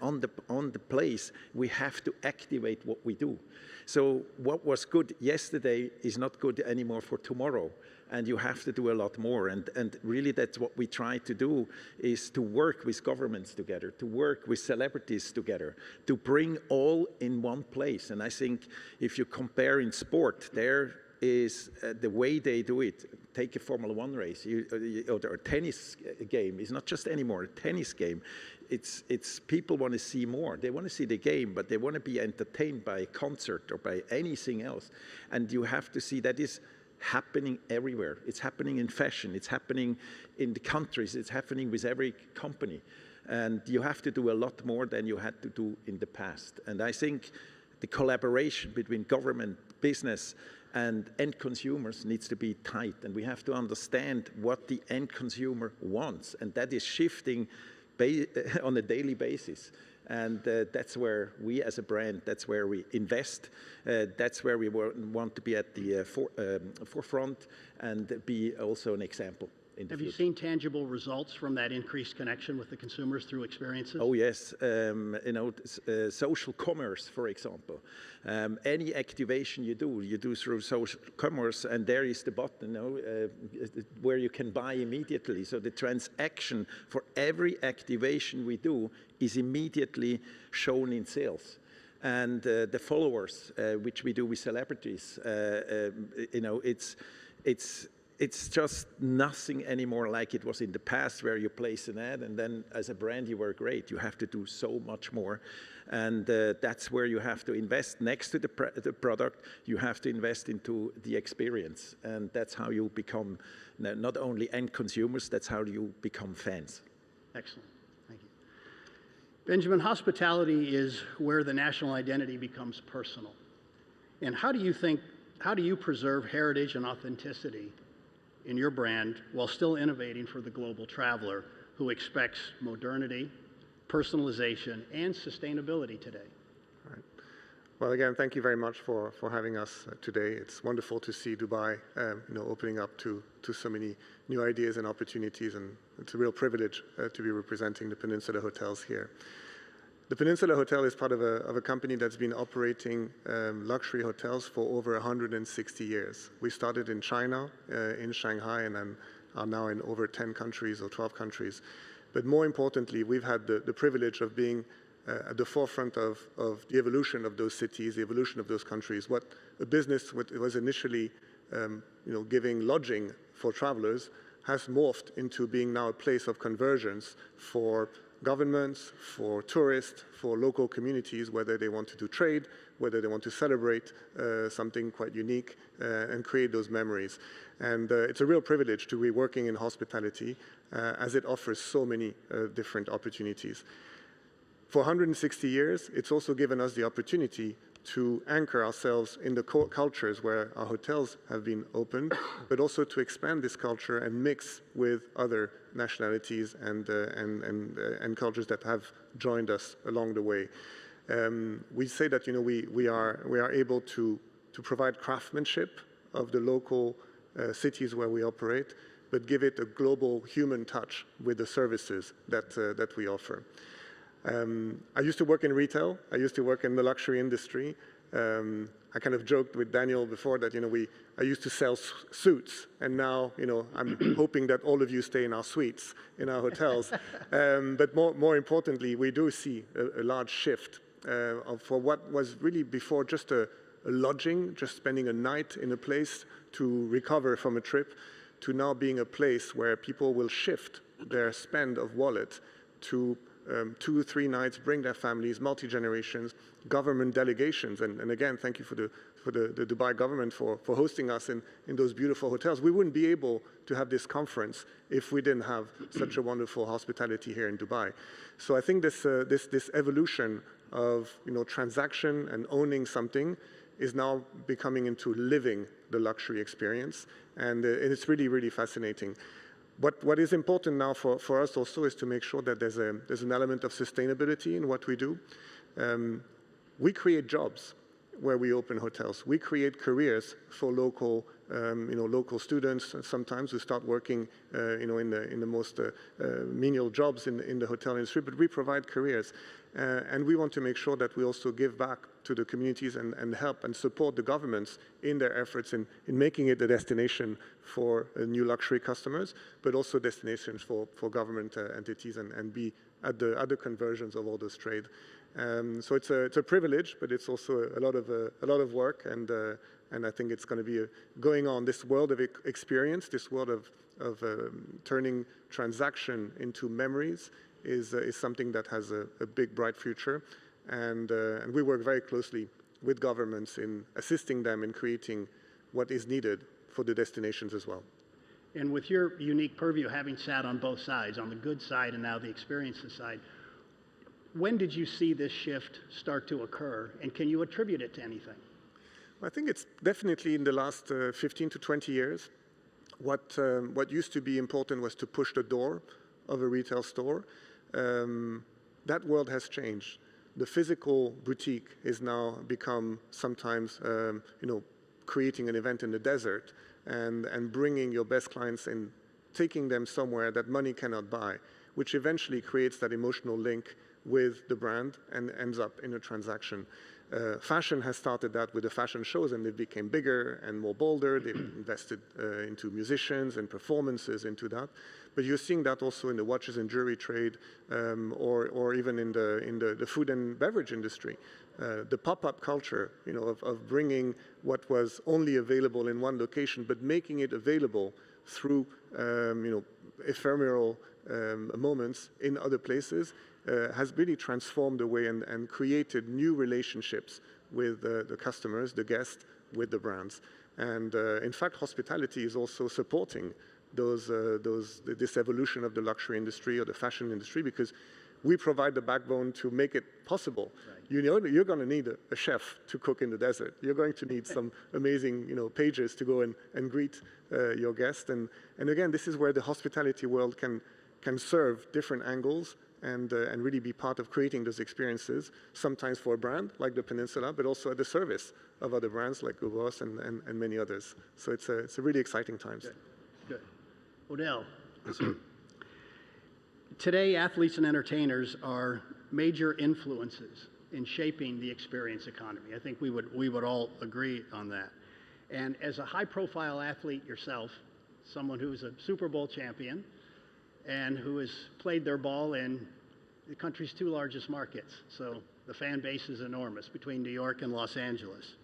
on the place. We have to activate what we do. So what was good yesterday is not good anymore for tomorrow. And you have to do a lot more. And really that's what we try to do, is to work with governments together, to work with celebrities together, to bring all in one place. And I think if you compare in sport, there is the way they do it. Take a Formula 1 race or a tennis game. It's not just anymore a tennis game. It's people want to see more. They want to see the game, but they want to be entertained by a concert or by anything else. And you have to see that is happening everywhere. It's happening in fashion. It's happening in the countries. It's happening with every company. And you have to do a lot more than you had to do in the past. And I think the collaboration between government, business, and end consumers needs to be tight. And we have to understand what the end consumer wants. And that is shifting on a daily basis. And that's where we as a brand, that's where we invest. That's where we want to be at the forefront and be also an example. Have you seen tangible results from that increased connection with the consumers through experiences? Oh yes, social commerce, for example. Any activation you do through social commerce, and there is the button, where you can buy immediately. So the transaction for every activation we do is immediately shown in sales. And the followers, which we do with celebrities, it's just nothing anymore like it was in the past, where you place an ad and then as a brand you were great. You have to do so much more, and that's where you have to invest. Next to the product, you have to invest into the experience, and that's how you become not only end consumers, that's how you become fans. Excellent. Thank you. Benjamin, hospitality is where the national identity becomes personal. And how do you preserve heritage and authenticity in your brand while still innovating for the global traveler who expects modernity, personalization, and sustainability today? All right. Well, again, thank you very much for having us today. It's wonderful to see Dubai opening up to so many new ideas and opportunities, and it's a real privilege to be representing the Peninsula Hotels here. The Peninsula Hotel is part of a company that's been operating luxury hotels for over 160 years. We started in China, in Shanghai, and then are now in over 10 countries or 12 countries. But more importantly, we've had the privilege of being at the forefront of the evolution of those cities, the evolution of those countries. What a business was initially giving lodging for travelers has morphed into being now a place of convergence for governments, for tourists, for local communities, whether they want to do trade, whether they want to celebrate something quite unique and create those memories. And it's a real privilege to be working in hospitality as it offers so many different opportunities. For 160 years, it's also given us the opportunity to anchor ourselves in the cultures where our hotels have been opened, but also to expand this culture and mix with other nationalities and cultures that have joined us along the way. We say that we are able to provide craftsmanship of the local cities where we operate, but give it a global human touch with the services that we offer. I used to work in retail. I used to work in the luxury industry. I kind of joked with Daniel before that I used to sell suits, and now I'm hoping that all of you stay in our suites, in our hotels. But more importantly, we do see a large shift for what was really before just a lodging, just spending a night in a place to recover from a trip, to now being a place where people will shift their spend of wallet to 2 or 3 nights, bring their families, multi-generations, government delegations. And again, thank you for the Dubai government for hosting us in those beautiful hotels. We wouldn't be able to have this conference if we didn't have such a wonderful hospitality here in Dubai. So I think this evolution of transaction and owning something is now becoming into living the luxury experience, and it's really, really fascinating. What is important now for us also is to make sure that there's an element of sustainability in what we do. We create jobs where we open hotels. We create careers for local students sometimes who start working in the most menial jobs in the hotel industry, but we provide careers. And we want to make sure that we also give back to the communities and help and support the governments in their efforts in making it a destination for new luxury customers, but also destinations for government entities and be at the conversions of all those trade. So it's a privilege, but it's also a lot of work, and I think it's going to be going on. This world of experience, this world of turning transaction into memories is something that has a big, bright future. And we work very closely with governments in assisting them in creating what is needed for the destinations as well. And with your unique purview, having sat on both sides, on the good side and now the experiences side, when did you see this shift start to occur, and can you attribute it to anything? I think it's definitely in the last 15 to 20 years. What used to be important was to push the door of a retail store. That world has changed. The physical boutique is now become sometimes, creating an event in the desert and bringing your best clients in, taking them somewhere that money cannot buy, which eventually creates that emotional link with the brand and ends up in a transaction. Fashion has started that with the fashion shows, and they became bigger and more bolder. They've invested into musicians and performances into that. But you're seeing that also in the watches and jewelry trade, or even in the food and beverage industry. The pop-up culture, of bringing what was only available in one location, but making it available through ephemeral moments in other places has really transformed the way and created new relationships with the customers, the guests, with the brands. And in fact, hospitality is also supporting this evolution of the luxury industry or the fashion industry, because we provide the backbone to make it possible. Right. You're going to need a chef to cook in the desert. You're going to need some amazing pages to go and greet your guests. And again, this is where the hospitality world can serve different angles and really be part of creating those experiences, sometimes for a brand like the Peninsula, but also at the service of other brands like Hugo and many others. So it's a really exciting times. Good. Odell. Today, athletes and entertainers are major influences in shaping the experience economy. I think we would all agree on that. And as a high-profile athlete yourself, someone who's a Super Bowl champion and who has played their ball in the country's 2 largest markets, so the fan base is enormous between New York and Los Angeles.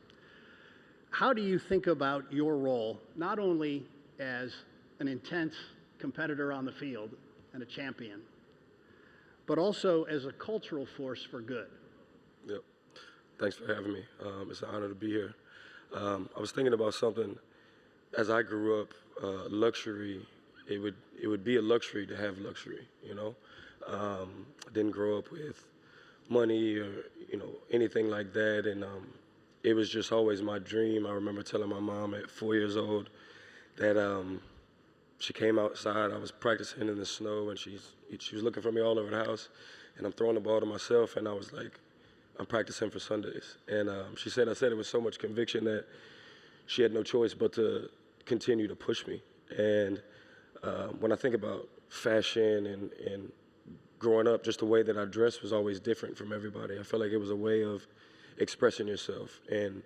How do you think about your role, not only as an intense competitor on the field and a champion, but also as a cultural force for good? Yep. Thanks for having me. It's an honor to be here. I was thinking about something. As I grew up, luxury, it would be a luxury to have luxury, I didn't grow up with money or, anything like that. And it was just always my dream. I remember telling my mom at 4 years old that she came outside. I was practicing in the snow, and she was looking for me all over the house. And I'm throwing the ball to myself, and I was like, I'm practicing for Sundays. And she said, I said it with so much conviction that she had no choice but to continue to push me. And when I think about fashion and growing up, just the way that I dressed was always different from everybody. I felt like it was a way of expressing yourself. And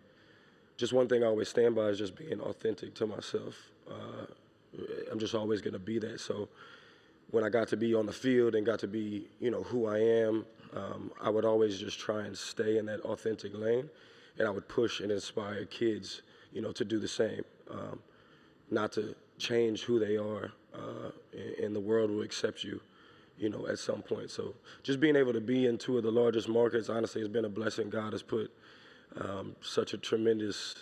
just one thing I always stand by is just being authentic to myself. I'm just always going to be that. So when I got to be on the field and got to be, who I am, I would always just try and stay in that authentic lane, and I would push and inspire kids, to do the same, not to change who they are, and the world will accept you, at some point. So just being able to be in 2 of the largest markets, honestly, has been a blessing. God has put such a tremendous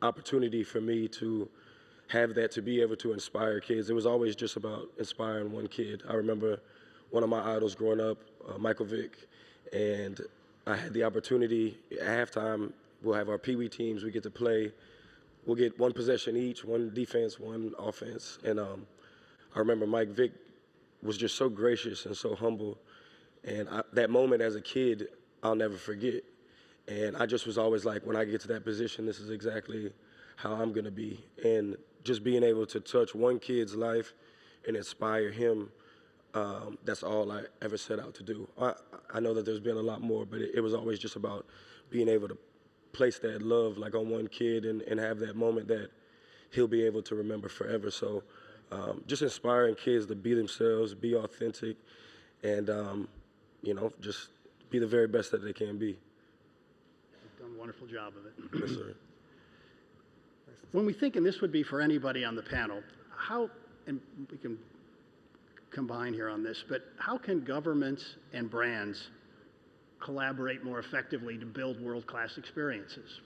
opportunity for me to have that, to be able to inspire kids. It was always just about inspiring one kid. I remember one of my idols growing up, Michael Vick, and I had the opportunity at halftime. We'll have our Pee-wee teams. We get to play. We'll get 1 possession each, 1 defense, 1 offense. And I remember Mike Vick was just so gracious and so humble. And that moment as a kid, I'll never forget. And I just was always like, when I get to that position, this is exactly how I'm going to be. And just being able to touch one kid's life and inspire him, that's all I ever set out to do. I know that there's been a lot more, but it was always just about being able to place that love like on one kid and have that moment that he'll be able to remember forever. So just inspiring kids to be themselves, be authentic, and just be the very best that they can be. You've done a wonderful job of it. Yes, sir. When we think, and this would be for anybody on the panel, how, and we can combine here on this, but how can governments and brands collaborate more effectively to build world-class experiences?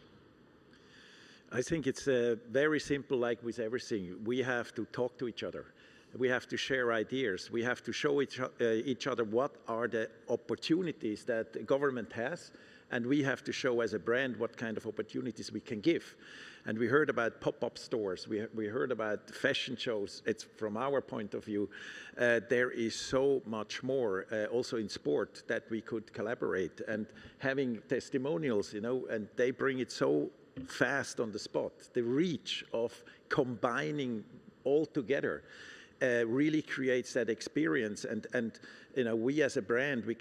I think it's very simple, like with everything. We have to talk to each other. We have to share ideas. We have to show each other what are the opportunities that the government has, and we have to show as a brand what kind of opportunities we can give. And we heard about pop-up stores. We heard about fashion shows. It's from our point of view, there is so much more, also in sport, that we could collaborate. And having testimonials, and they bring it so fast on the spot. The reach of combining all together really creates that experience. And we as a brand, we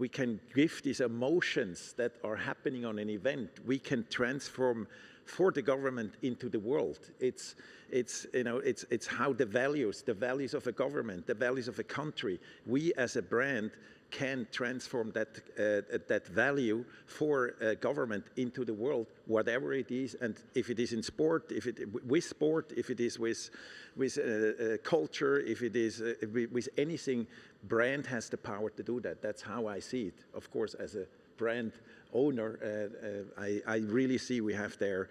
can give these emotions that are happening on an event. We can transform for the government into the world. It's how the values of a government, the values of a country, we as a brand can transform that value for government into the world, whatever it is, and if it is in sport, if it is with culture, if it is with anything, brand has the power to do that. That's how I see it. Of course, as a brand owner, I really see we have there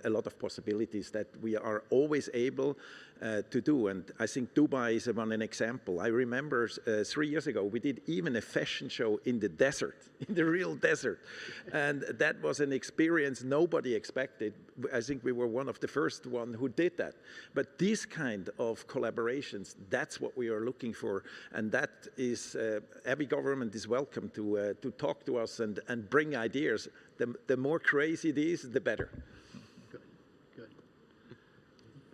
a lot of possibilities that we are always able to do. And I think Dubai is an example. I remember 3 years ago, we did even a fashion show in the desert, in the real desert. And that was an experience nobody expected. I think we were one of the first ones who did that. But these kind of collaborations, that's what we are looking for. And that is, every government is welcome to talk to us and bring ideas. The more crazy it is, the better.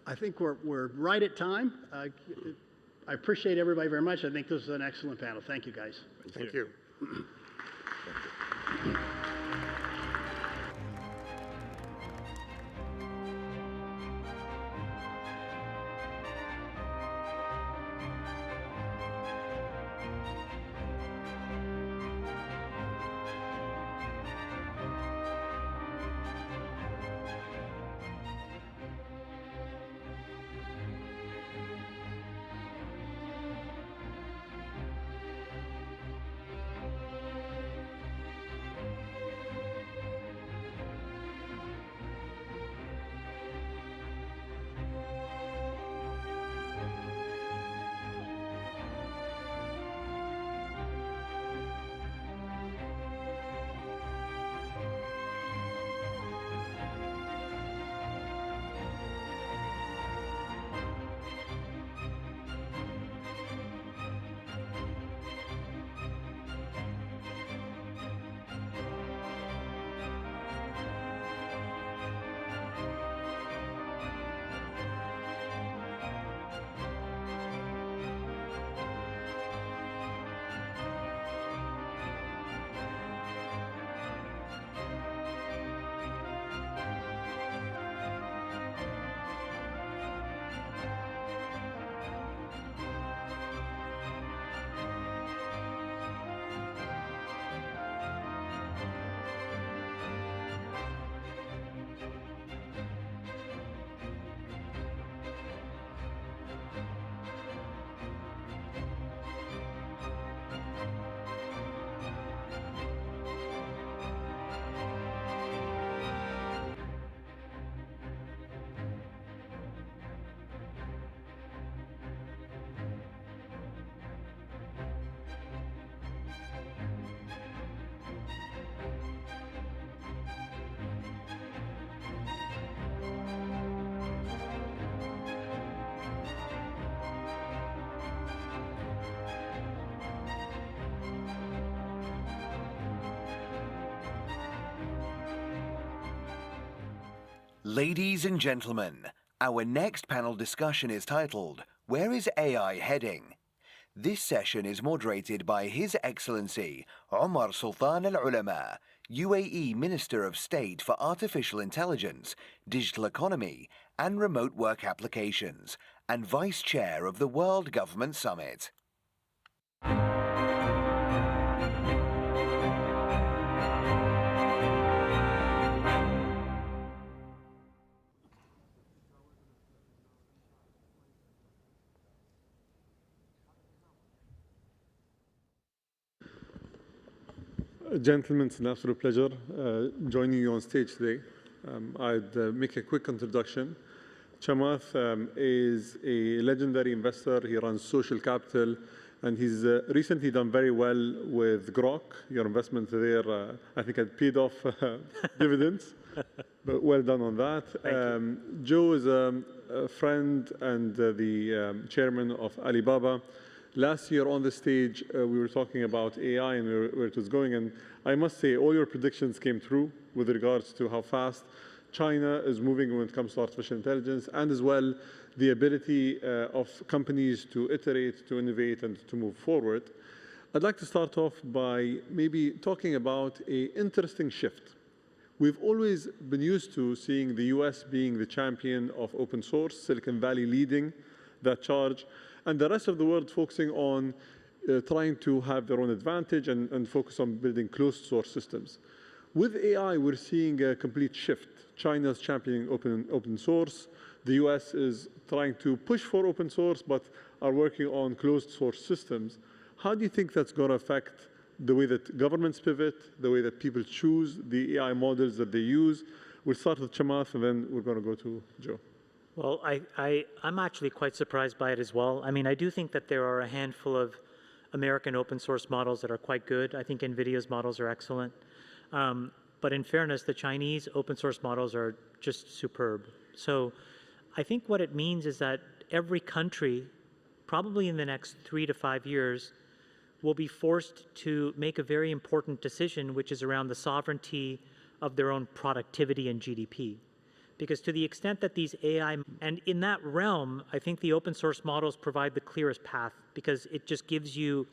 I think we're right at time. I appreciate everybody very much. I think this is an excellent panel. Thank you, guys. Thank you. Ladies and gentlemen, our next panel discussion is titled, Where is AI Heading? This session is moderated by His Excellency Omar Sultan Al Ulama, UAE Minister of State for Artificial Intelligence, Digital Economy and Remote Work Applications, and Vice Chair of the World Government Summit. Gentlemen, it's an absolute pleasure joining you on stage today. I'd make a quick introduction. Chamath is a legendary investor. He runs Social Capital, and he's recently done very well with Grok. Your investment there, I think, had paid off dividends, but well done on that. Joe is a friend and the chairman of Alibaba. Last year on the stage, we were talking about AI and where it was going, and I must say all your predictions came true with regards to how fast China is moving when it comes to artificial intelligence, and as well the ability of companies to iterate, to innovate, and to move forward. I'd like to start off by maybe talking about an interesting shift. We've always been used to seeing the US being the champion of open source, Silicon Valley leading that charge, and the rest of the world focusing on trying to have their own advantage and focus on building closed source systems. With AI, we're seeing a complete shift. China's championing open source. The US is trying to push for open source, but are working on closed source systems. How do you think that's going to affect the way that governments pivot, the way that people choose the AI models that they use? We'll start with Chamath, and then we're going to go to Joe. Well, I'm actually quite surprised by it as well. I mean, I do think that there are a handful of American open source models that are quite good. I think NVIDIA's models are excellent. But in fairness, the Chinese open source models are just superb. So I think what it means is that every country, probably in the next 3 to 5 years, will be forced to make a very important decision, which is around the sovereignty of their own productivity and GDP. Because to the extent that these AI, and in that realm, I think the open source models provide the clearest path, because it just gives you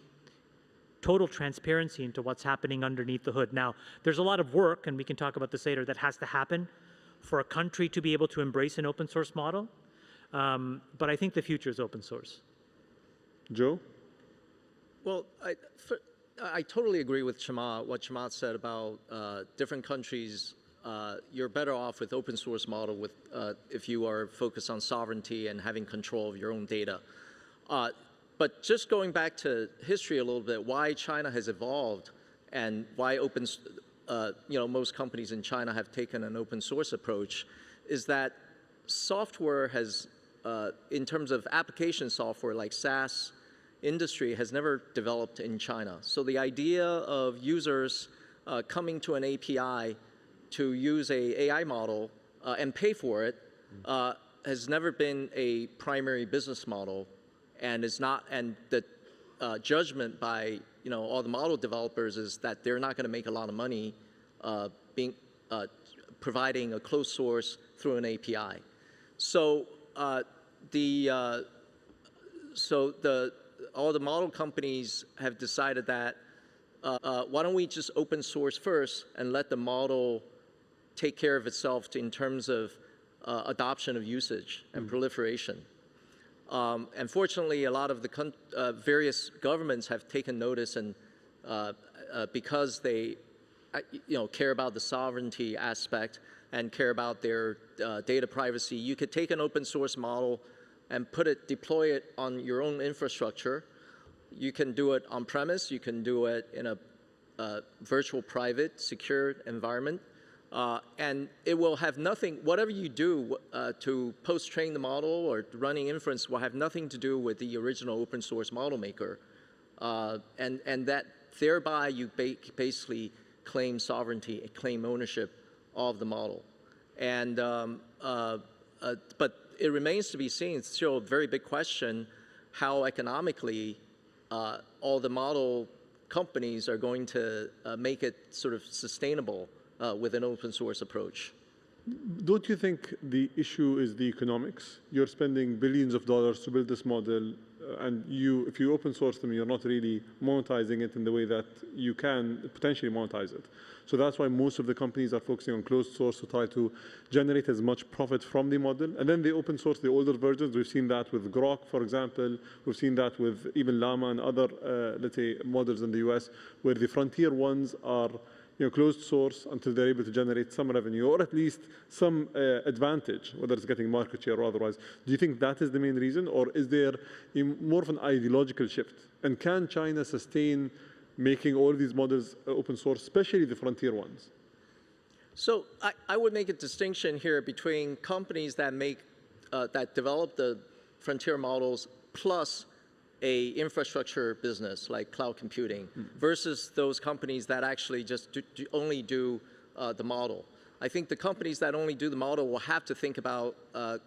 total transparency into what's happening underneath the hood. Now, there's a lot of work, and we can talk about this later, that has to happen for a country to be able to embrace an open source model. But I think the future is open source. Joe? Well, I totally agree with what Chamath said about different countries. You're better off with open source model if you are focused on sovereignty and having control of your own data. But just going back to history a little bit, why China has evolved and why most companies in China have taken an open source approach is that software has, in terms of application software like SaaS industry, has never developed in China. So the idea of users coming to an API to use a AI model and pay for it has never been a primary business model, and is not. And the judgment by all the model developers is that they're not going to make a lot of money providing a closed source through an API. So all the model companies have decided that why don't we just open source first and let the model take care of itself in terms of adoption of usage and proliferation. And fortunately, a lot of the various governments have taken notice, and because they care about the sovereignty aspect and care about their data privacy, you could take an open source model and deploy it on your own infrastructure. You can do it on premise. You can do it in a virtual private secure environment. And it will have nothing, whatever you do to post-train the model or running inference will have nothing to do with the original open source model maker. And that thereby you basically claim sovereignty, claim ownership of the model. And, but it remains to be seen, it's still a very big question, how economically all the model companies are going to make it sort of sustainable with an open source approach. Don't you think the issue is the economics? You're spending billions of dollars to build this model, and if you open source them, you're not really monetizing it in the way that you can potentially monetize it. So that's why most of the companies are focusing on closed source to try to generate as much profit from the model. And then they open source the older versions. We've seen that with Grok, for example. We've seen that with even Llama and other, let's say, models in the US, where the frontier ones are closed source until they're able to generate some revenue, or at least some advantage, whether it's getting market share or otherwise. Do you think that is the main reason, or is there more of an ideological shift? And can China sustain making all these models open source, especially the frontier ones? So I would make a distinction here between companies that that develop the frontier models plus a infrastructure business like cloud computing versus those companies that actually just only do the model. I think the companies that only do the model will have to think about how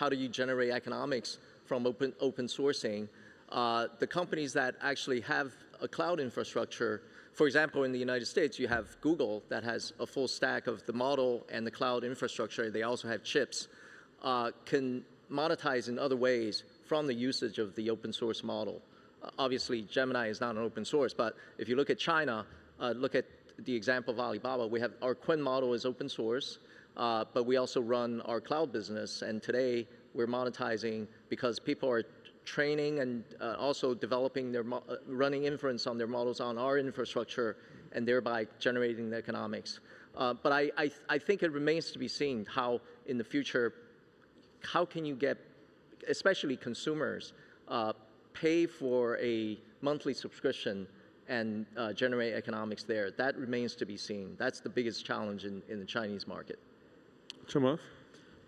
do you generate economics from open sourcing. The companies that actually have a cloud infrastructure, for example, in the United States, you have Google that has a full stack of the model and the cloud infrastructure. They also have chips, can monetize in other ways from the usage of the open source model. Obviously, Gemini is not an open source, but if you look at China, look at the example of Alibaba. We have our Quinn model is open source, but we also run our cloud business, and today we're monetizing because people are training and also developing their running inference on their models on our infrastructure, and thereby generating the economics. But I think it remains to be seen how in the future, how can you get, especially consumers, pay for a monthly subscription and generate economics there. That remains to be seen. That's the biggest challenge in the Chinese market. Chamath?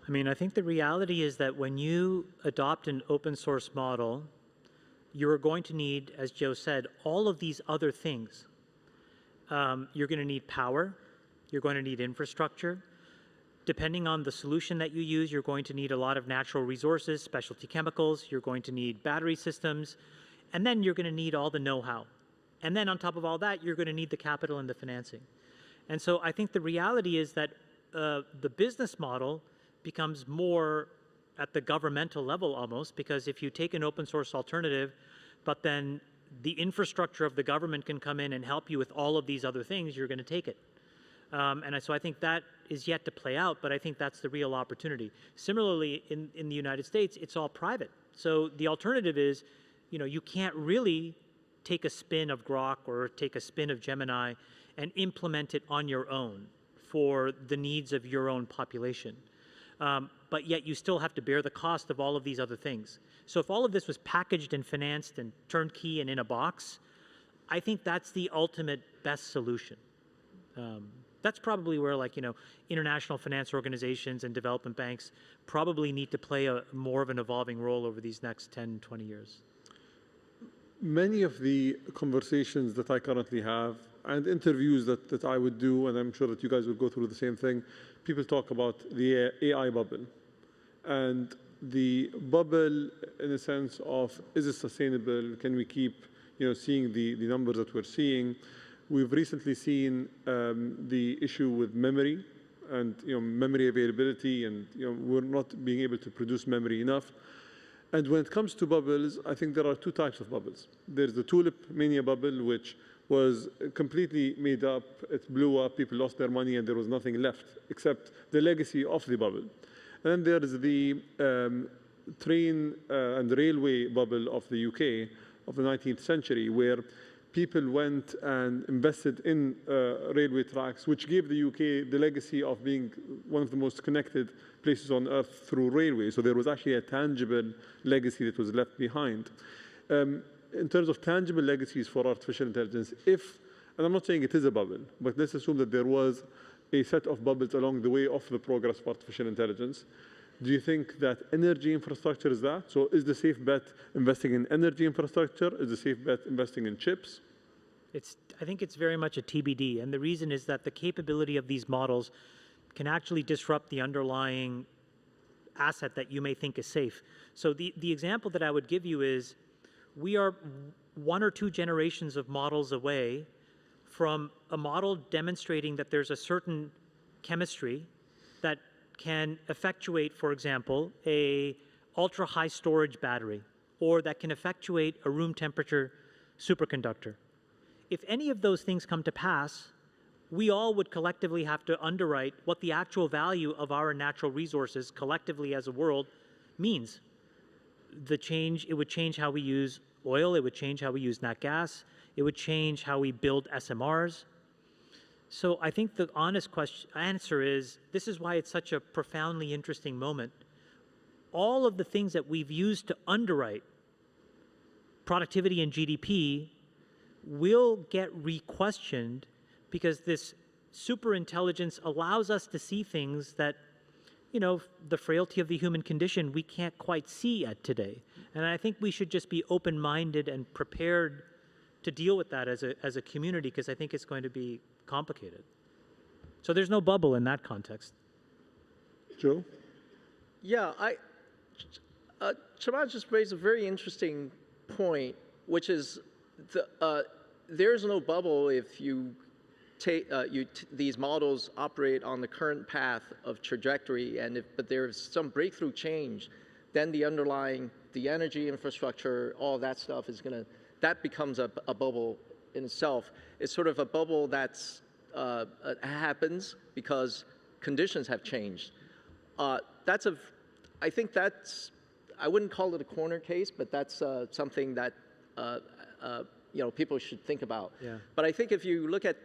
I mean, I think the reality is that when you adopt an open source model, you're going to need, as Joe said, all of these other things. You're going to need power. You're going to need infrastructure. Depending on the solution that you use, you're going to need a lot of natural resources, specialty chemicals. You're going to need battery systems. And then you're going to need all the know-how. And then on top of all that, you're going to need the capital and the financing. And so I think the reality is that the business model becomes more at the governmental level almost, because if you take an open source alternative, but then the infrastructure of the government can come in and help you with all of these other things, you're going to take it. So I think that is yet to play out, but I think that's the real opportunity. Similarly, in the United States, it's all private. So the alternative is, you can't really take a spin of Grok or take a spin of Gemini and implement it on your own for the needs of your own population. But yet you still have to bear the cost of all of these other things. So if all of this was packaged and financed and turnkey and in a box, I think that's the ultimate best solution. That's probably where, international finance organizations and development banks probably need to play more of an evolving role over these next 10, 20 years. Many of the conversations that I currently have and interviews that I would do, and I'm sure that you guys will go through the same thing, people talk about the AI bubble. And the bubble in a sense of, is it sustainable? Can we keep seeing the numbers that we're seeing? We've recently seen the issue with memory and memory availability, and we're not being able to produce memory enough. And when it comes to bubbles, I think there are two types of bubbles. There's the tulip mania bubble, which was completely made up. It blew up, people lost their money, and there was nothing left except the legacy of the bubble. And then there's the train and railway bubble of the UK of the 19th century, where people went and invested in railway tracks, which gave the UK the legacy of being one of the most connected places on earth through railway. So there was actually a tangible legacy that was left behind. In terms of tangible legacies for artificial intelligence, and I'm not saying it is a bubble, but let's assume that there was a set of bubbles along the way of the progress of artificial intelligence. Do you think that energy infrastructure is that? So is the safe bet investing in energy infrastructure? Is the safe bet investing in chips? I think it's very much a TBD. And the reason is that the capability of these models can actually disrupt the underlying asset that you may think is safe. So the example that I would give you is, we are 1 or 2 generations of models away from a model demonstrating that there's a certain chemistry that can effectuate, for example, a ultra-high storage battery, or that can effectuate a room temperature superconductor. If any of those things come to pass, we all would collectively have to underwrite what the actual value of our natural resources collectively as a world means. It would change how we use oil, it would change how we use nat gas, it would change how we build SMRs. So I think the honest answer is, this is why it's such a profoundly interesting moment. All of the things that we've used to underwrite productivity and GDP will get re-questioned, because this superintelligence allows us to see things that, the frailty of the human condition we can't quite see yet today. And I think we should just be open-minded and prepared to deal with that as a community, because I think it's going to be complicated. So there's no bubble in that context. Joe? Yeah, Chamath just raised a very interesting point, which is there's no bubble if you these models operate on the current path of trajectory, but there's some breakthrough change, then the energy infrastructure, all that stuff that becomes a bubble in itself. It's sort of a bubble that's happens because conditions have changed. I think that's I wouldn't call it a corner case, but that's something that people should think about. Yeah. But I think if you look at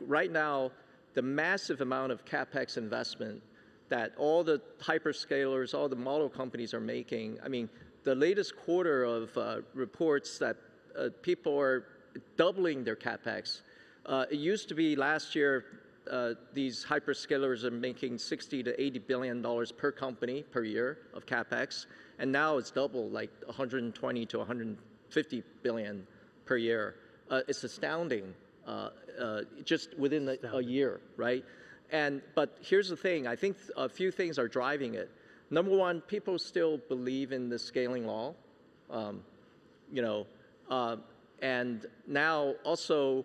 right now, the massive amount of CapEx investment that all the hyperscalers, all the model companies are making, I mean, the latest quarter of reports that people are doubling their CapEx. It used to be last year, these hyperscalers are making $60 to $80 billion per company per year of CapEx, and now it's double, like 120 to 150 billion per year. It's astounding, just within a year, right? But here's the thing, I think a few things are driving it. Number one, people still believe in the scaling law, and now also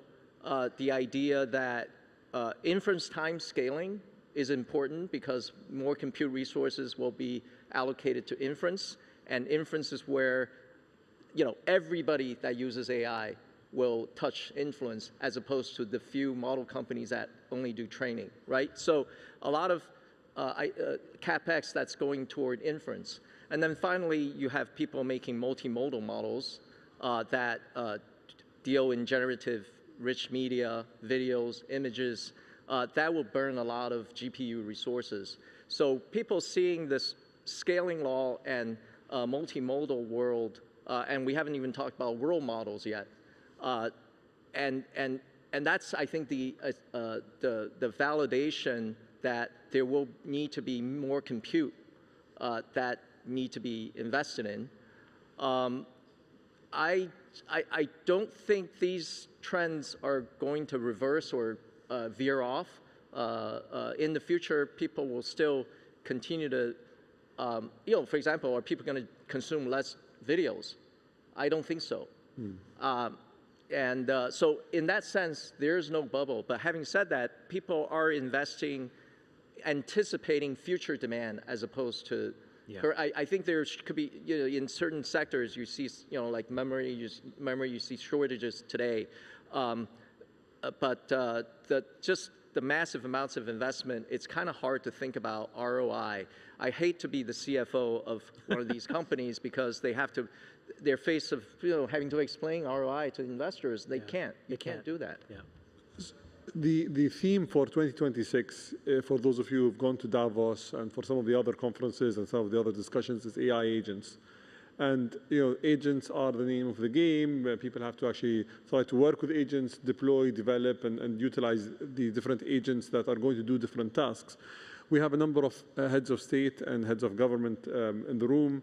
the idea that inference time scaling is important because more compute resources will be allocated to inference, and inference is where everybody that uses AI will touch influence as opposed to the few model companies that only do training, right? So a lot of CapEx that's going toward inference. And then finally, you have people making multimodal models that deal in generative rich media, videos, images, that will burn a lot of GPU resources. So people seeing this scaling law and multimodal world, and we haven't even talked about world models yet, and that's, I think, the validation that there will need to be more compute that need to be invested in. I don't think these trends are going to reverse or veer off. In the future, people will still continue to, for example, are people going to consume less videos? I don't think so. So in that sense, there's no bubble. But having said that, people are investing, anticipating future demand as opposed to, I think there could be, in certain sectors, you see, like memory, you see shortages today. But just the massive amounts of investment, it's kind of hard to think about ROI. I hate to be the CFO of one of these companies because they have to, they're faced of having to explain ROI to investors. They can't. You can't do that. Yeah. The theme for 2026, for those of you who've gone to Davos and for some of the other conferences and some of the other discussions, is AI agents. And agents are the name of the game. People have to actually try to work with agents, deploy, develop, and utilize the different agents that are going to do different tasks. We have a number of heads of state and heads of government in the room.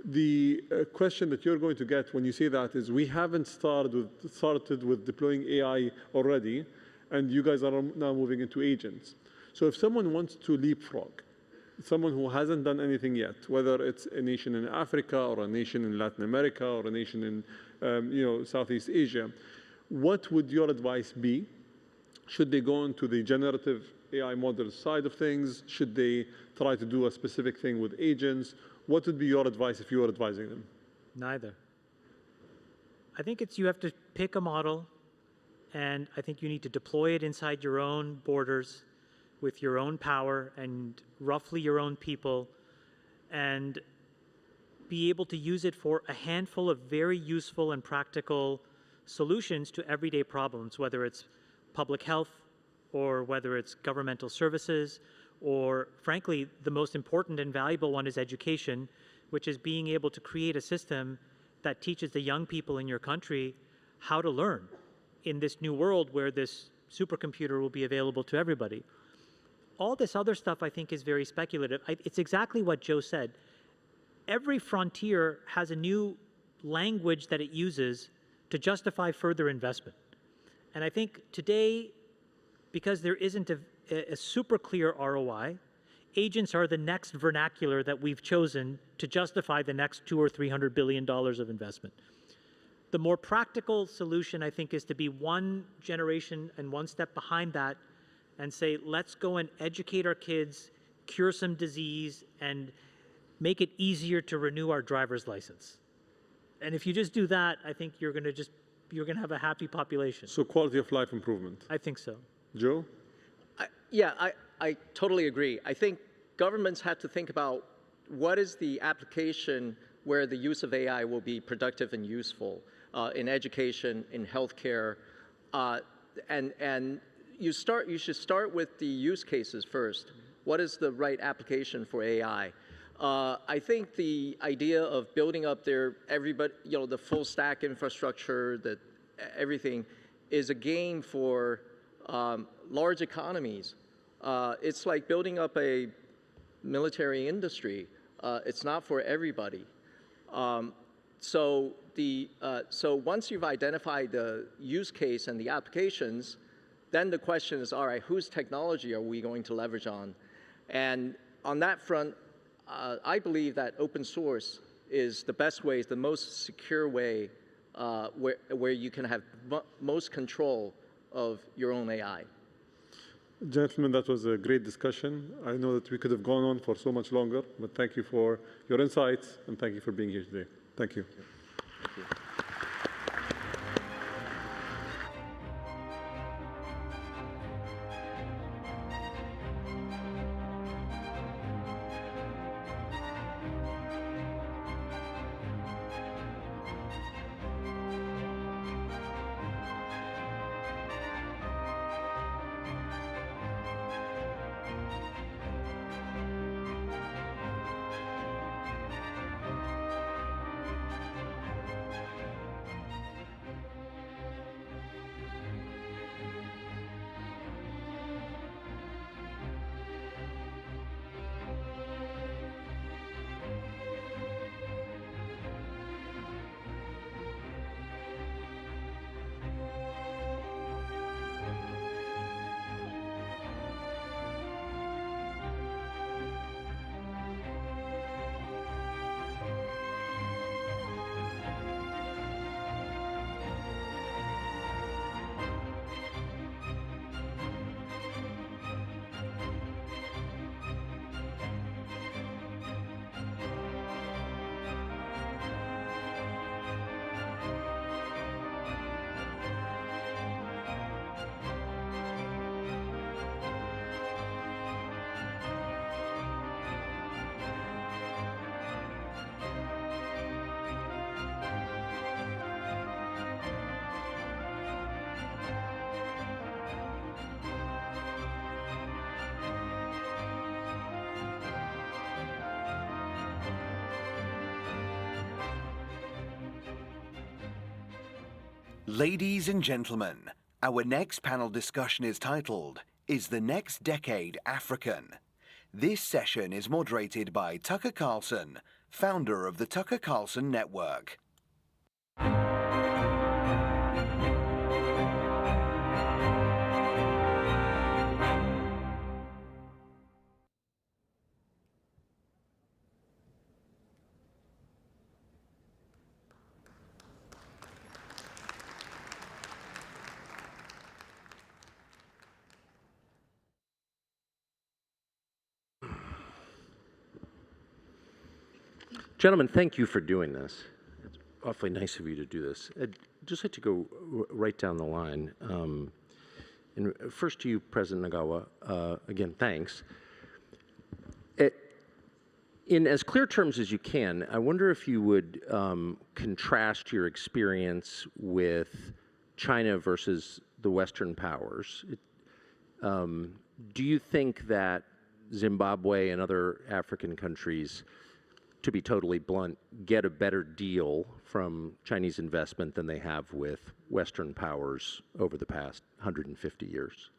The question that you're going to get when you say that is, we haven't started with deploying AI already, and you guys are now moving into agents. So if someone wants to leapfrog, someone who hasn't done anything yet, whether it's a nation in Africa or a nation in Latin America or a nation in Southeast Asia, what would your advice be? Should they go into the generative AI model side of things? Should they try to do a specific thing with agents? What would be your advice if you were advising them? Neither. I think you have to pick a model, and I think you need to deploy it inside your own borders with your own power and roughly your own people, and be able to use it for a handful of very useful and practical solutions to everyday problems, whether it's public health or whether it's governmental services, or frankly, the most important and valuable one is education, which is being able to create a system that teaches the young people in your country how to learn in this new world where this supercomputer will be available to everybody. All this other stuff, I think, is very speculative. It's exactly what Joe said. Every frontier has a new language that it uses to justify further investment. And I think today, because there isn't a super clear ROI, agents are the next vernacular that we've chosen to justify the next $200 or $300 billion of investment. The more practical solution, I think, is to be one generation and one step behind that and say, let's go and educate our kids, cure some disease, and make it easier to renew our driver's license. And if you just do that, I think you're going to have a happy population. So quality of life improvement. I think so. Joe? I totally agree. I think governments have to think about what is the application where the use of AI will be productive and useful in education, in healthcare, and you should start with the use cases first. What is the right application for AI? I think the idea of building up the full stack infrastructure, everything, is a game for large economies. It's like building up a military industry. It's not for everybody. So once you've identified the use case and the applications, then the question is, all right, whose technology are we going to leverage on? And on that front, I believe that open source is the best way, is the most secure way where you can have most control of your own AI. Gentlemen, that was a great discussion. I know that we could have gone on for so much longer, but thank you for your insights and thank you for being here today. Thank you. Thank you. Ladies and gentlemen, our next panel discussion is titled, Is the Next Decade African? This session is moderated by Tucker Carlson, founder of the Tucker Carlson Network. Gentlemen, thank you for doing this. It's awfully nice of you to do this. I'd just like to go right down the line. And first to you, President Nagawa, again, thanks. In as clear terms as you can, I wonder if you would contrast your experience with China versus the Western powers. Do you think that Zimbabwe and other African countries, to be totally blunt, get a better deal from Chinese investment than they have with Western powers over the past 150 years?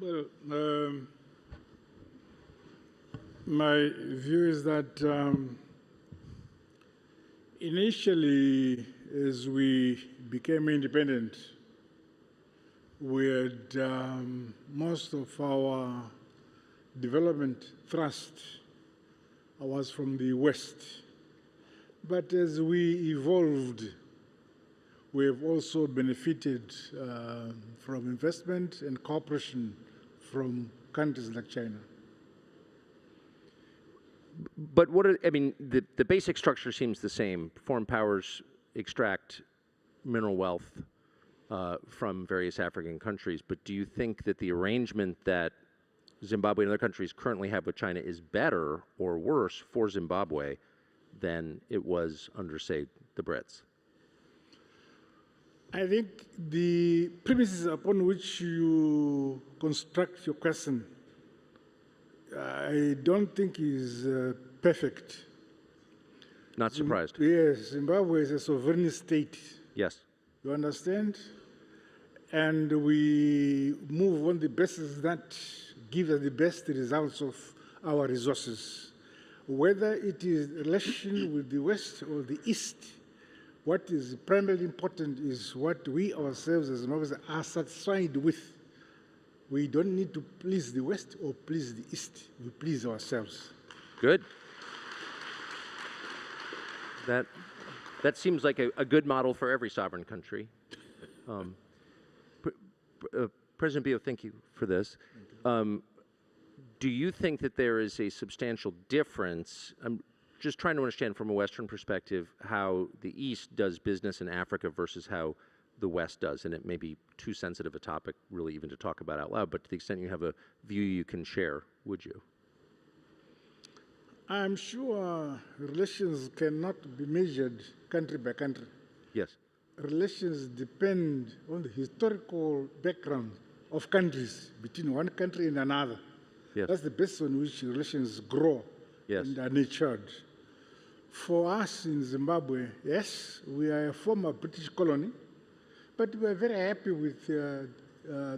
Well, my view is that initially, as we became independent, we had most of our development thrust was from the West. But as we evolved, we have also benefited from investment and cooperation from countries like China. But what are, I mean, the basic structure seems the same. Foreign powers extract mineral wealth from various African countries, but do you think that the arrangement that Zimbabwe and other countries currently have with China is better or worse for Zimbabwe than it was under, say, the Brits? I think the premises upon which you construct your question, I don't think is perfect. Not surprised. Yes, Zimbabwe is a sovereign state. Yes. You understand? And we move on the basis that gives us the best results of our resources. Whether it is relation with the West or the East, what is primarily important is what we ourselves as Zimbabweans are satisfied with. We don't need to please the West or please the East. We please ourselves. Good. That seems like a good model for every sovereign country. President Bio, thank you for this. Do you think that there is a substantial difference? I'm just trying to understand from a Western perspective how the East does business in Africa versus how the West does. And it may be too sensitive a topic really even to talk about out loud, but to the extent you have a view you can share, would you? I'm sure relations cannot be measured country by country. Yes. Relations depend on the historical background of countries between one country and another. Yes. That's the basis on which relations grow and are nurtured. For us in Zimbabwe, yes, we are a former British colony, but we are very happy with the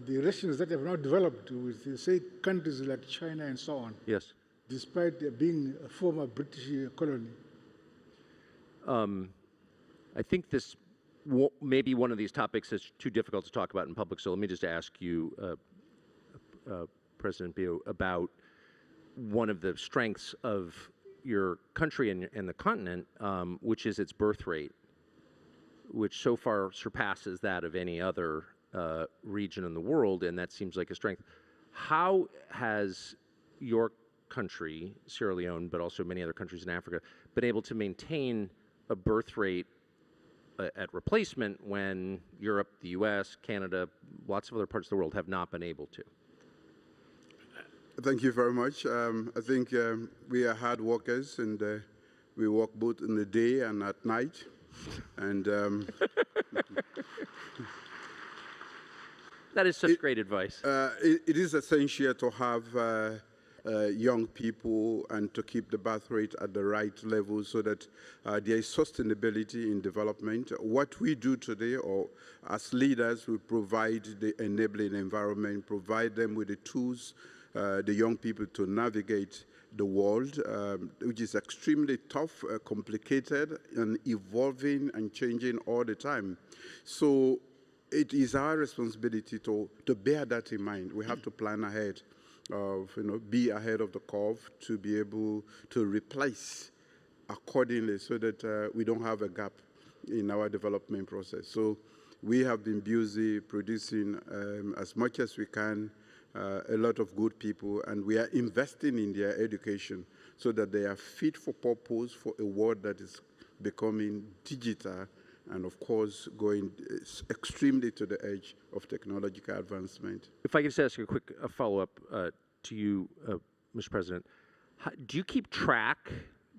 relations that have now developed with, say, countries like China and so on. Yes. Despite being a former British colony. I think this maybe one of these topics is too difficult to talk about in public, so let me just ask you, President Bio, about one of the strengths of your country and the continent, which is its birth rate, which so far surpasses that of any other region in the world, and that seems like a strength. How has your country, Sierra Leone, but also many other countries in Africa, been able to maintain a birth rate at replacement when Europe, the US, Canada, lots of other parts of the world have not been able to? Thank you very much. I think we are hard workers, and we work both in the day and at night. And that is such great advice. It is essential to have young people and to keep the birth rate at the right level so that there is sustainability in development. What we do today, or as leaders, we provide the enabling environment, provide them with the tools, the young people to navigate the world, which is extremely tough, complicated, and evolving and changing all the time. So it is our responsibility to bear that in mind. We have to plan ahead. Be ahead of the curve to be able to replace accordingly so that we don't have a gap in our development process. So we have been busy producing as much as we can a lot of good people, and we are investing in their education so that they are fit for purpose for a world that is becoming digital and, of course, going extremely to the edge of technological advancement. If I could just ask you a quick follow-up to you, Mr. President. Do you keep track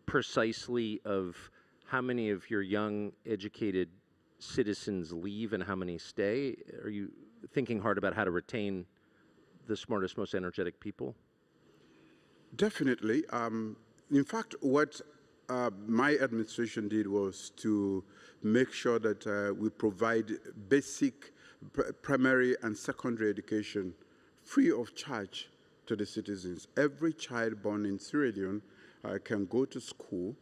precisely of how many of your young, educated citizens leave and how many stay? Are you thinking hard about how to retain the smartest, most energetic people? Definitely. In fact, what my administration did was to make sure that we provide basic primary and secondary education free of charge to the citizens. Every child born in Sierra Leone can go to school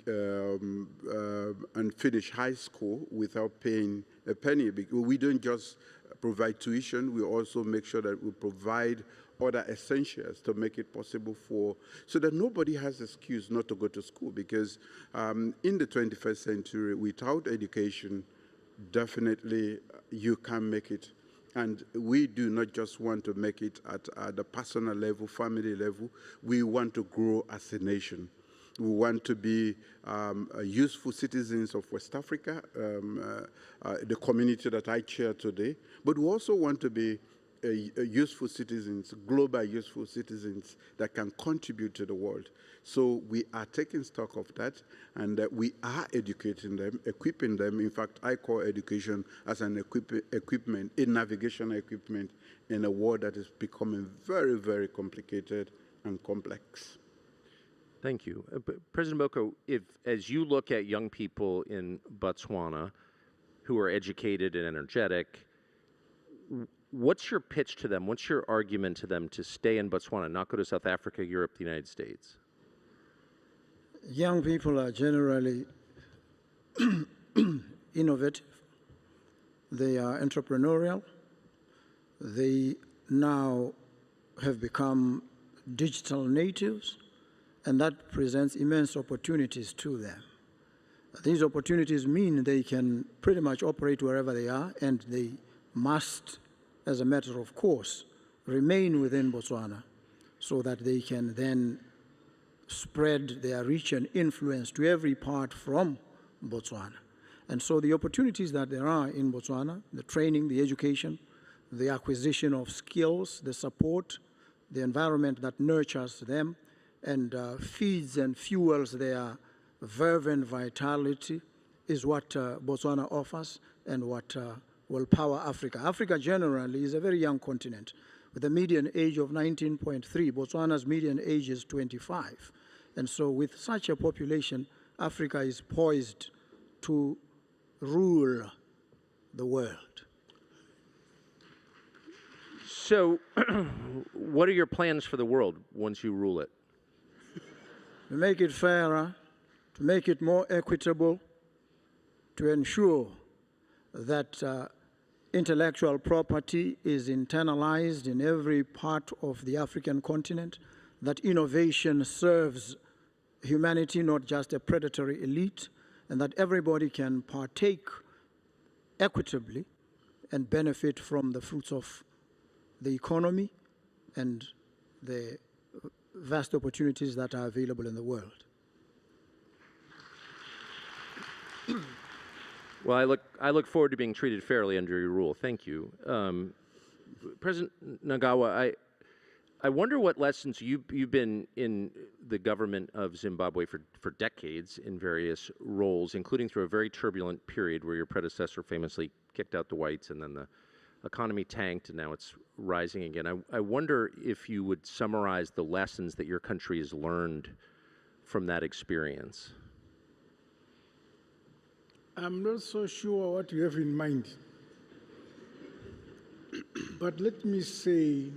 and finish high school without paying a penny. We don't just provide tuition, we also make sure that we provide other essentials to make it possible so that nobody has excuse not to go to school, because in the 21st century, without education, definitely you can't make it. And we do not just want to make it at the personal level, family level. We want to grow as a nation. We want to be useful citizens of West Africa, the community that I chair today. But we also want to be useful citizens, global useful citizens that can contribute to the world. So we are taking stock of that, and we are educating them, equipping them. In fact, I call education as an equipment, a navigational equipment in a world that is becoming very, very complicated and complex. Thank you. President Boko, as you look at young people in Botswana who are educated and energetic, what's your pitch to them? What's your argument to them to stay in Botswana, not go to South Africa, Europe, the United States? Young people are generally innovative. They are entrepreneurial. They now have become digital natives, and that presents immense opportunities to them. These opportunities mean they can pretty much operate wherever they are, and they must, as a matter of course, remain within Botswana so that they can then spread their reach and influence to every part from Botswana. And so the opportunities that there are in Botswana, the training, the education, the acquisition of skills, the support, the environment that nurtures them and feeds and fuels their verve and vitality is what Botswana offers and what will power Africa. Africa generally is a very young continent with a median age of 19.3. Botswana's median age is 25. And so with such a population, Africa is poised to rule the world. So what are your plans for the world once you rule it? To make it fairer, to make it more equitable, to ensure that intellectual property is internalized in every part of the African continent, that innovation serves humanity, not just a predatory elite, and that everybody can partake equitably and benefit from the fruits of the economy and the vast opportunities that are available in the world. Well, I look forward to being treated fairly under your rule. Thank you. President Nagawa, I wonder what lessons you've been in the government of Zimbabwe for decades in various roles, including through a very turbulent period where your predecessor famously kicked out the whites and then the economy tanked and now it's rising again. I wonder if you would summarize the lessons that your country has learned from that experience. I'm not so sure what you have in mind. But let me say,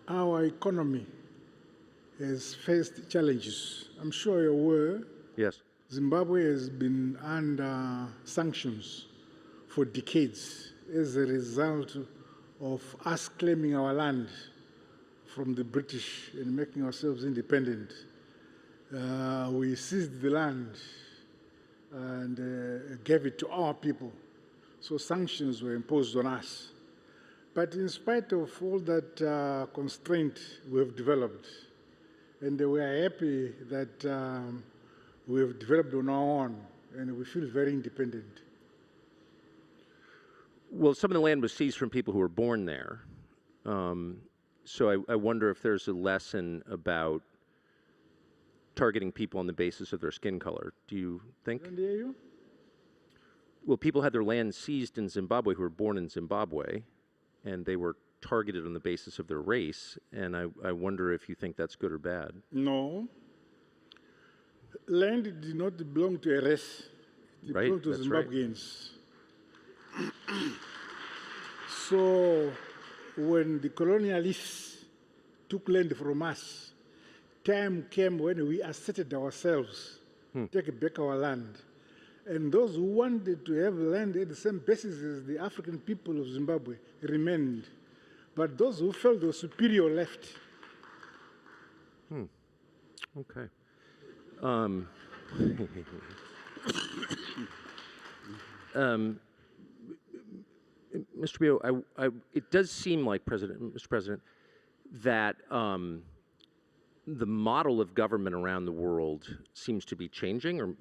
our economy has faced challenges. I'm sure you're aware. Yes. Zimbabwe has been under sanctions for decades as a result of us claiming our land from the British and making ourselves independent. We seized the land and gave it to our people. So sanctions were imposed on us. But in spite of all that constraint we have developed, and we are happy that we have developed on our own, and we feel very independent. Well, some of the land was seized from people who were born there. So I wonder if there's a lesson about targeting people on the basis of their skin color. Do you think? Can I hear you? Well, people had their land seized in Zimbabwe who were born in Zimbabwe, and they were targeted on the basis of their race, and I wonder if you think that's good or bad. No. Land did not belong to a race. It belonged to Zimbabweans. Right. So when the colonialists took land from us, time came when we asserted ourselves, take back our land. And those who wanted to have land at the same basis as the African people of Zimbabwe remained. But those who felt they were superior left. Okay. Mr. Bio, it does seem like, Mr. President, that the model of government around the world seems to be changing,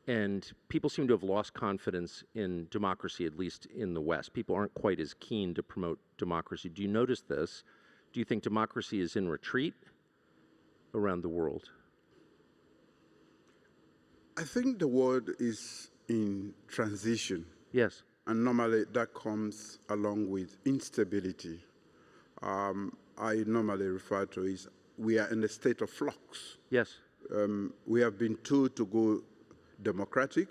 And people seem to have lost confidence in democracy, at least in the West. People aren't quite as keen to promote democracy. Do you notice this? Do you think democracy is in retreat around the world? I think the world is in transition. Yes. And normally that comes along with instability. I normally refer to it as we are in a state of flux. Yes. We have been told to go democratic,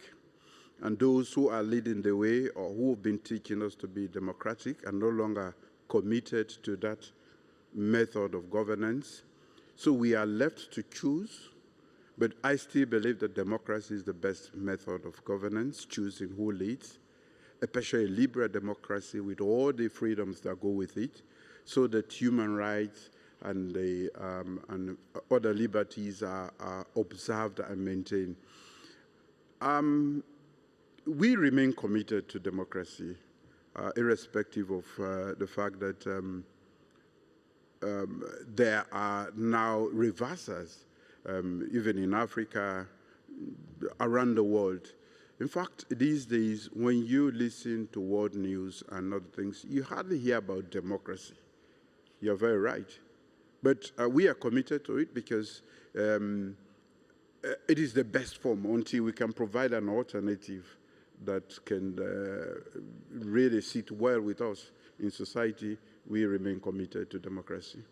and those who are leading the way or who have been teaching us to be democratic are no longer committed to that method of governance. So we are left to choose, but I still believe that democracy is the best method of governance, choosing who leads, especially liberal democracy with all the freedoms that go with it, so that human rights and other liberties are observed and maintained. We remain committed to democracy, irrespective of the fact that there are now reversers, even in Africa, around the world. In fact, these days, when you listen to world news and other things, you hardly hear about democracy. You're very right. But we are committed to it because it is the best form until we can provide an alternative that can really sit well with us in society. We remain committed to democracy.